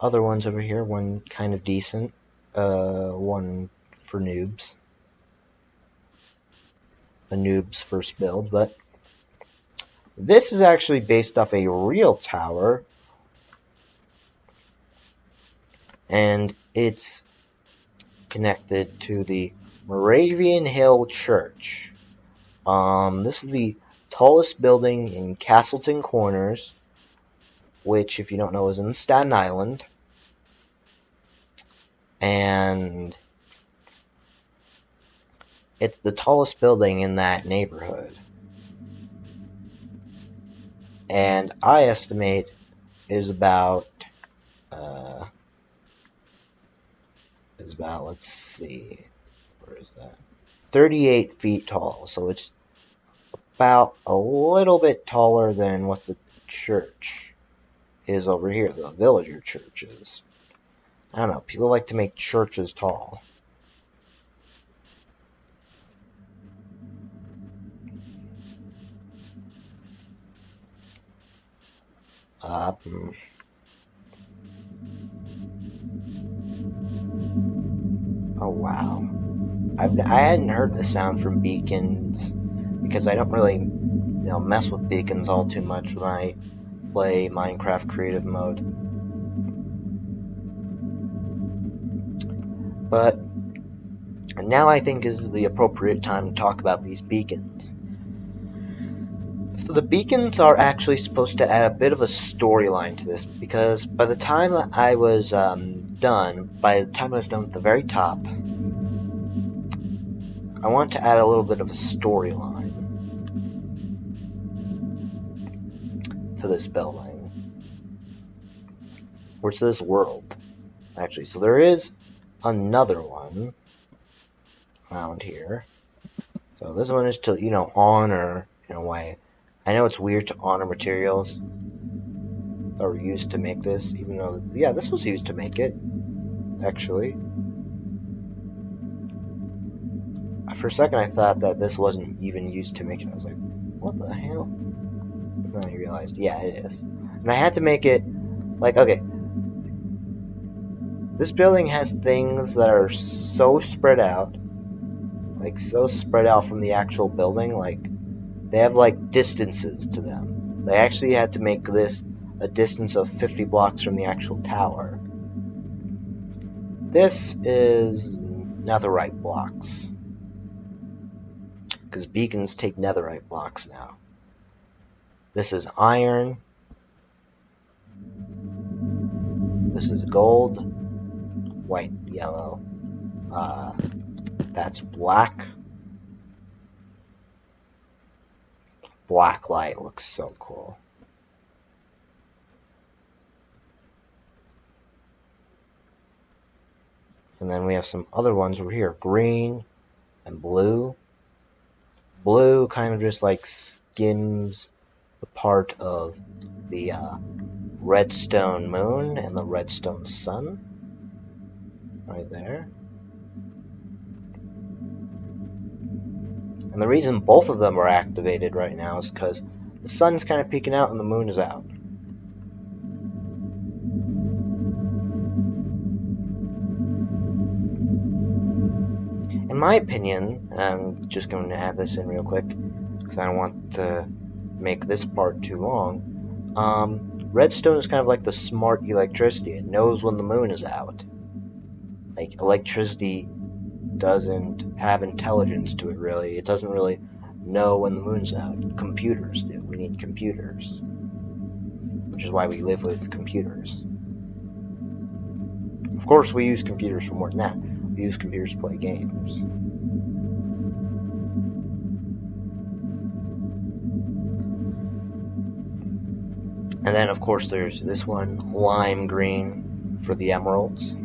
other ones over here. One kind of decent. One for noobs. A noob's first build. But this is actually based off a real tower. And it's connected to the Moravian Hill Church. This is the tallest building in Castleton Corners, which, if you don't know, is in Staten Island. And it's the tallest building in that neighborhood. And I estimate it is about, let's see, where is that? 38 feet tall, so it's about a little bit taller than what the church is over here, the villager church is. I don't know, people like to make churches tall. Oh wow. I hadn't heard the sound from beacons because I don't really mess with beacons all too much when I play Minecraft creative mode. But now I think is the appropriate time to talk about these beacons. So the beacons are actually supposed to add a bit of a storyline to this, because by the time I was done at the very top, I want to add a little bit of a storyline to this building, or to this world, actually. So there is another one around here. So this one is to, honor, in a way. I know it's weird to honor materials that were used to make this, even though, yeah, this was used to make it, actually. For a second I thought that this wasn't even used to make it. I was like, what the hell? And then I realized, yeah, it is. And I had to make it, like, okay, this building has things that are so spread out, like, so spread out from the actual building, like, they have, like, distances to them. They actually had to make this a distance of 50 blocks from the actual tower. This is netherite blocks, because beacons take netherite blocks now. This is iron. This is gold, white, yellow. That's black. black light looks so cool. And then we have some other ones over here, green and blue. Blue kind of just like skims the part of the redstone moon and the redstone sun right there. And the reason both of them are activated right now is because the sun's kind of peeking out and the moon is out. In my opinion, and I'm just going to add this in real quick because I don't want to make this part too long. Redstone is kind of like the smart electricity. It knows when the moon is out. Like, electricity doesn't have intelligence to it, really. It doesn't really know when the moon's out. Computers do. We need computers. Which is why we live with computers. Of course, we use computers for more than that. We use computers to play games. And then, of course, there's this one, lime green, for the emeralds.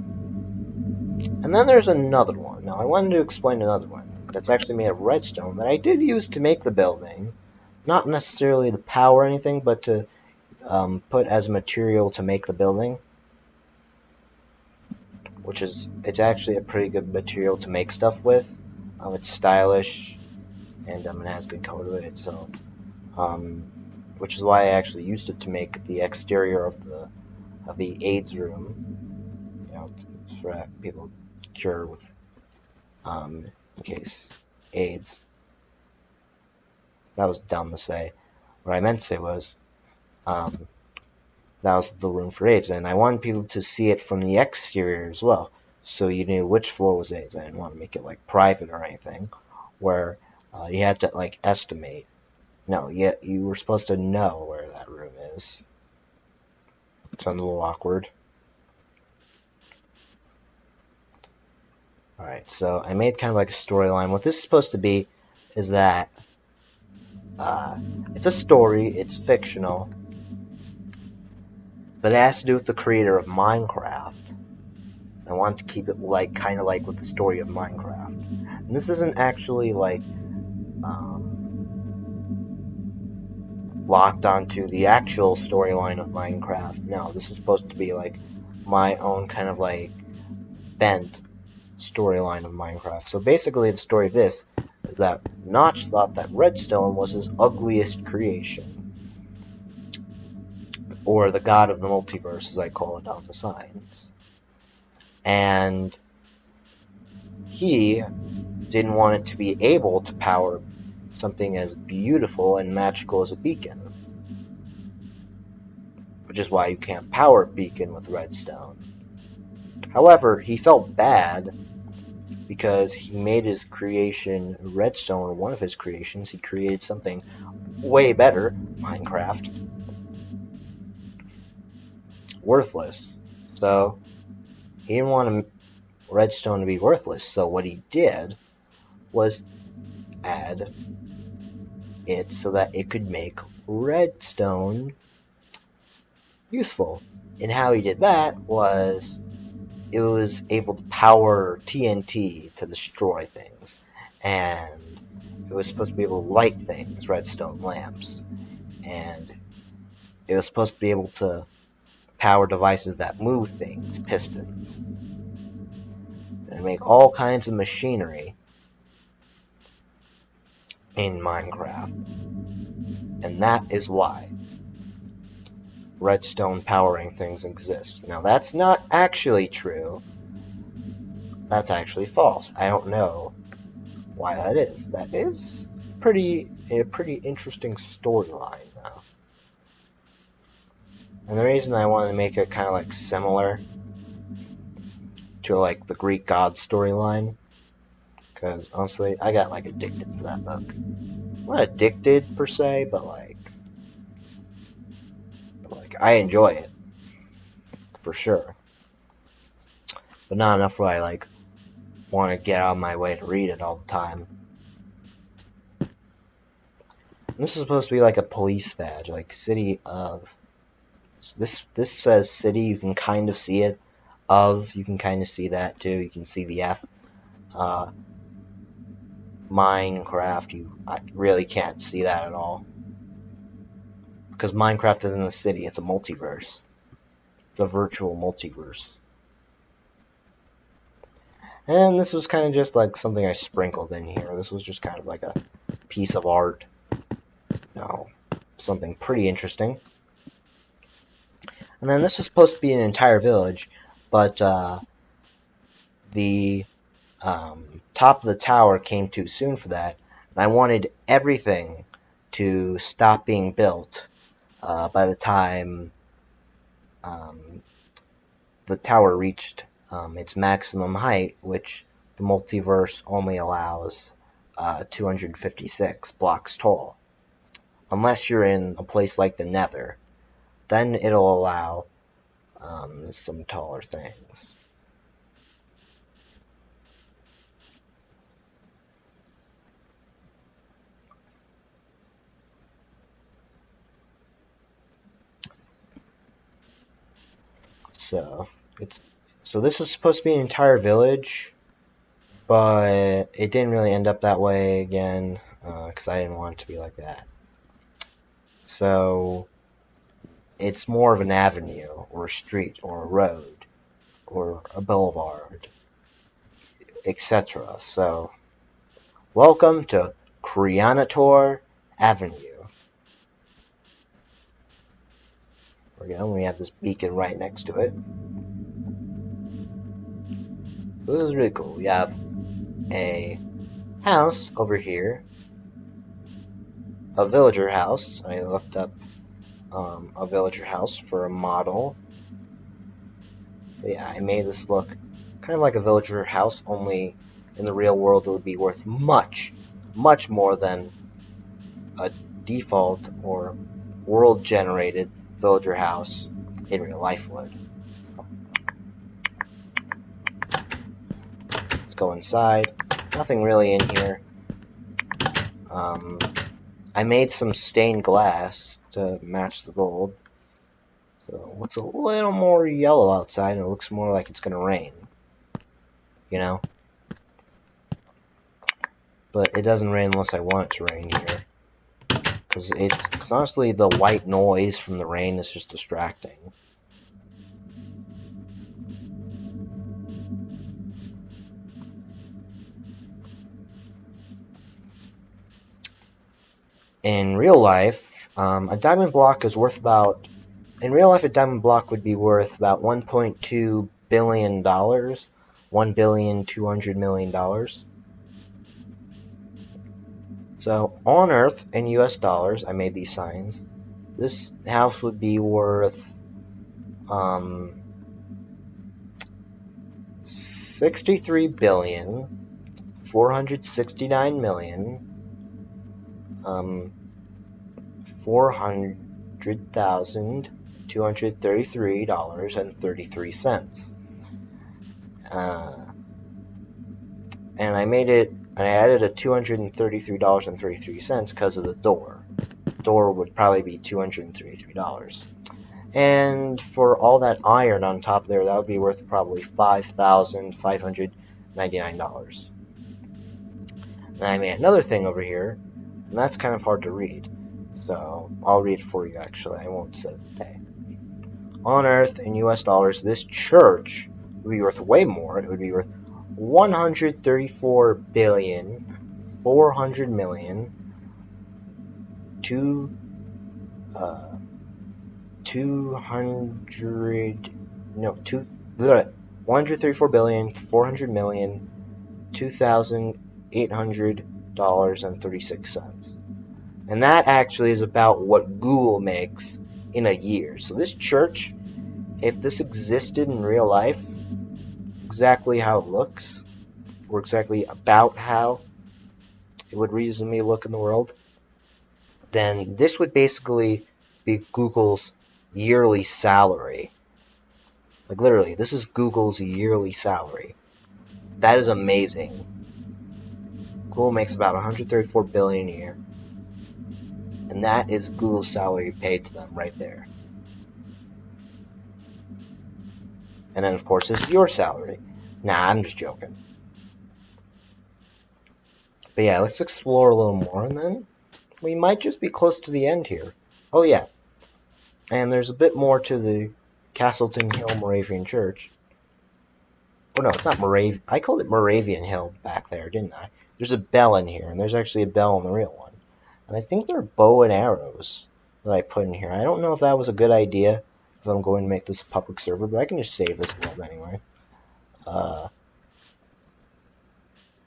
And then there's another one. Now, I wanted to explain another one that's actually made of redstone that I did use to make the building. Not necessarily to power anything, but to put as material to make the building. Which is, it's actually a pretty good material to make stuff with. It's stylish, and it has good color to it, so, which is why I actually used it to make the exterior of the AIDS room, you know, for people cure with, in case AIDS. That was dumb to say. What I meant to say was, that was the room for AIDS, and I wanted people to see it from the exterior as well, so you knew which floor was AIDS. I didn't want to make it like private or anything, where you had to like estimate. No, yet you were supposed to know where that room is. Sounds a little awkward. Alright, so I made kind of like a storyline. What this is supposed to be is that it's a story, it's fictional, but it has to do with the creator of Minecraft. I want to keep it like kind of like with the story of Minecraft. And this isn't actually like locked onto the actual storyline of Minecraft. No, this is supposed to be like my own kind of like bent storyline of Minecraft. So basically the story of this is that Notch thought that redstone was his ugliest creation. Or the god of the multiverse, as I call it on the signs. And he didn't want it to be able to power something as beautiful and magical as a beacon. Which is why you can't power a beacon with redstone. However, he felt bad because he made his creation redstone, or one of his creations. He created something way better, Minecraft, worthless. So he didn't want redstone to be worthless. So what he did was add it so that it could make redstone useful. And how he did that was it was able to power TNT to destroy things, and it was supposed to be able to light things, redstone lamps, and it was supposed to be able to power devices that move things, pistons, and make all kinds of machinery in Minecraft. And that is why redstone powering things exists. Now that's not actually true. That's actually false. I don't know why that is. That is a pretty interesting storyline, though. And the reason I wanted to make it kind of like similar to like the Greek god storyline, because honestly, I got like addicted to that book. Not addicted per se, but like I enjoy it for sure, but not enough where I like want to get out of my way to read it all the time. This is supposed to be like a police badge, like city of. This says city. You can kind of see it. Of, you can kind of see that too. You can see the F. Minecraft, I really can't see that at all. Because Minecraft isn't a city, it's a multiverse. It's a virtual multiverse. And this was kind of just like something I sprinkled in here. This was just kind of like a piece of art. No, something pretty interesting. And then this was supposed to be an entire village, but the top of the tower came too soon for that. And I wanted everything to stop being built by the time the tower reached its maximum height, which the multiverse only allows 256 blocks tall. Unless you're in a place like the Nether, then it'll allow some taller things. So this was supposed to be an entire village, but it didn't really end up that way again, because I didn't want it to be like that. So it's more of an avenue, or a street, or a road, or a boulevard, etc. So welcome to Creanator Avenue. There we go, we have this beacon right next to it. So this is really cool. We have a house over here, a villager house. I looked up a villager house for a model. But yeah, I made this look kind of like a villager house, only in the real world it would be worth much, much more than a default or world-generated villager house in real life would. Let's go inside. Nothing really in here. I made some stained glass to match the gold. So it looks a little more yellow outside, and it looks more like it's gonna rain. You know? But it doesn't rain unless I want it to rain here. Because honestly, the white noise from the rain is just distracting. In real life, a diamond block is worth about... In real life, a diamond block would be worth about $1.2 billion. $1,200,000,000. So, on Earth, in US dollars, I made these signs. This house would be worth 63,469,400,233.33. And I made it, and I added a $233.33 because of the door. The door would probably be $233. And for all that iron on top there, that would be worth probably $5,599. And I made another thing over here, and that's kind of hard to read. So I'll read it for you actually, I won't say it today. On Earth, in US dollars, this church would be worth way more. It would be worth $134,400,000,000 to 134,400,000,000 $2,800.36. And that actually is about what Google makes in a year. So this church, if this existed in real life, exactly how it looks, or exactly about how it would reasonably look in the world, then this would basically be Google's yearly salary. Like literally, this is Google's yearly salary. That is amazing. Google makes about $134 billion a year. And that is Google's salary paid to them right there. And then, of course, this is your salary. Nah, I'm just joking. But yeah, let's explore a little more, and then we might just be close to the end here. Oh yeah, and there's a bit more to the Castleton Hill Moravian Church. Oh no, it's not Moravian. I called it Moravian Hill back there, didn't I? There's a bell in here, and there's actually a bell in the real one. And I think they're bow and arrows that I put in here. I don't know if that was a good idea, if I'm going to make this a public server, but I can just save this world anyway.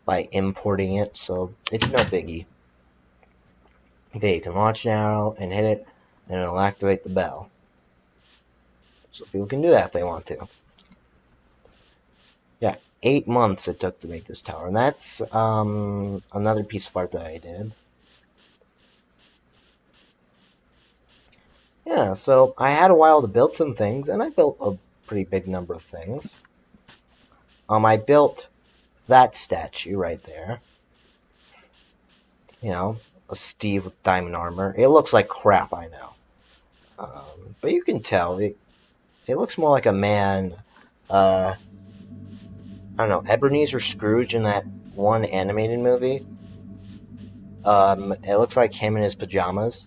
By importing it, so it's no biggie. Okay, you can launch an arrow and hit it, and it'll activate the bell. So people can do that if they want to. Yeah, 8 months it took to make this tower, and that's another piece of art that I did. Yeah, so I had a while to build some things, and I built a pretty big number of things. I built that statue right there. You know, a Steve with diamond armor. It looks like crap, I know. But you can tell, it looks more like a man, I don't know, Ebenezer Scrooge in that one animated movie. It looks like him in his pajamas.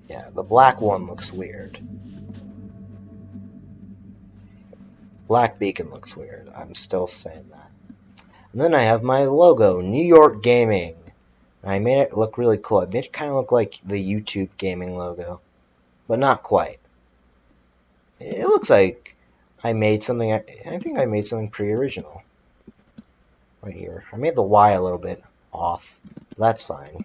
Yeah, the black one looks weird. Black Beacon looks weird. I'm still saying that. And then I have my logo, NewYorkGaming. And I made it look really cool. I made it kind of look like the YouTube gaming logo. But not quite. It looks like I made something, I think I made something pretty original. Right here. I made the Y a little bit off. That's fine.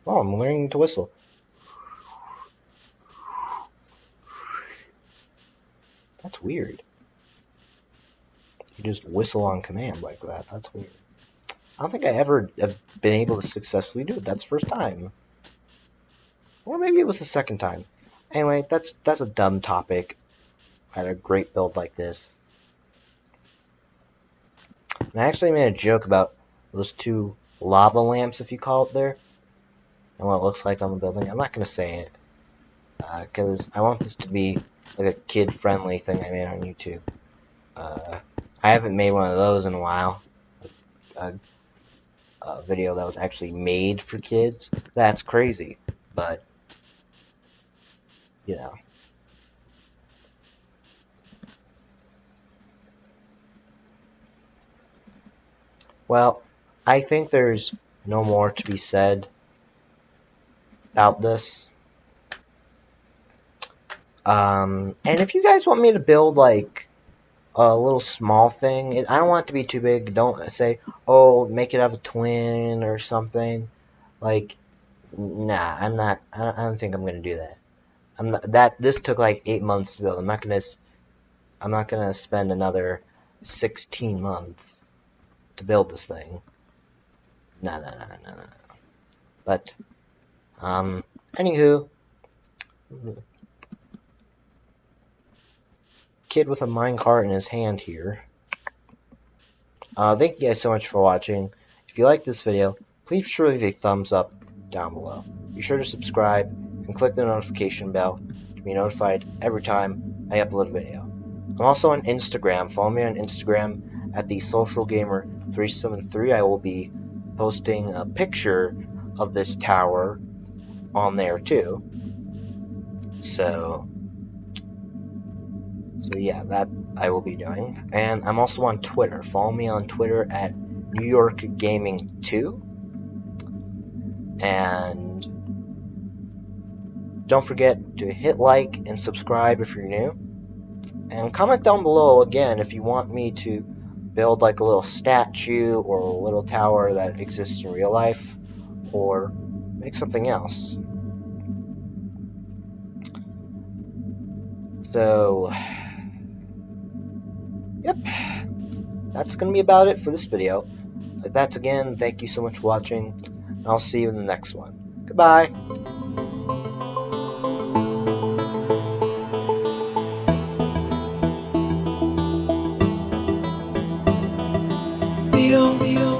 Oh, I'm learning to whistle. That's weird. You just whistle on command like that. That's weird. I don't think I ever have been able to successfully do it. That's the first time. Or maybe it was the second time. Anyway, that's a dumb topic. I had a great build like this. And I actually made a joke about those two lava lamps, if you call it there, and what it looks like on the building. I'm not going to say it, because I want this to be like a kid-friendly thing I made on YouTube. I haven't made one of those in a while. A video that was actually made for kids. That's crazy, but, you know. Well, I think there's no more to be said about this. And if you guys want me to build, like, a little small thing, I don't want it to be too big. Don't say, oh, make it have a twin or something. Like, nah, I'm not, I don't think I'm gonna do that. This took like 8 months to build. I'm not gonna spend another 16 months to build this thing. No. But, anywho, kid with a minecart in his hand here. Thank you guys so much for watching. If you like this video, please be sure to leave a thumbs up down below. Be sure to subscribe and click the notification bell to be notified every time I upload a video. I'm also on Instagram. Follow me on Instagram at the Social Gamer 373. I will be posting a picture of this tower on there too. So yeah, that I will be doing. And I'm also on Twitter. Follow me on Twitter at NewYorkGaming2. And don't forget to hit like and subscribe if you're new. And comment down below again if you want me to build like a little statue or a little tower that exists in real life, or make something else. So, yep. that's going to be about it for this video. That's again, thank you so much for watching. I'll see you in the next one. Goodbye. Leo.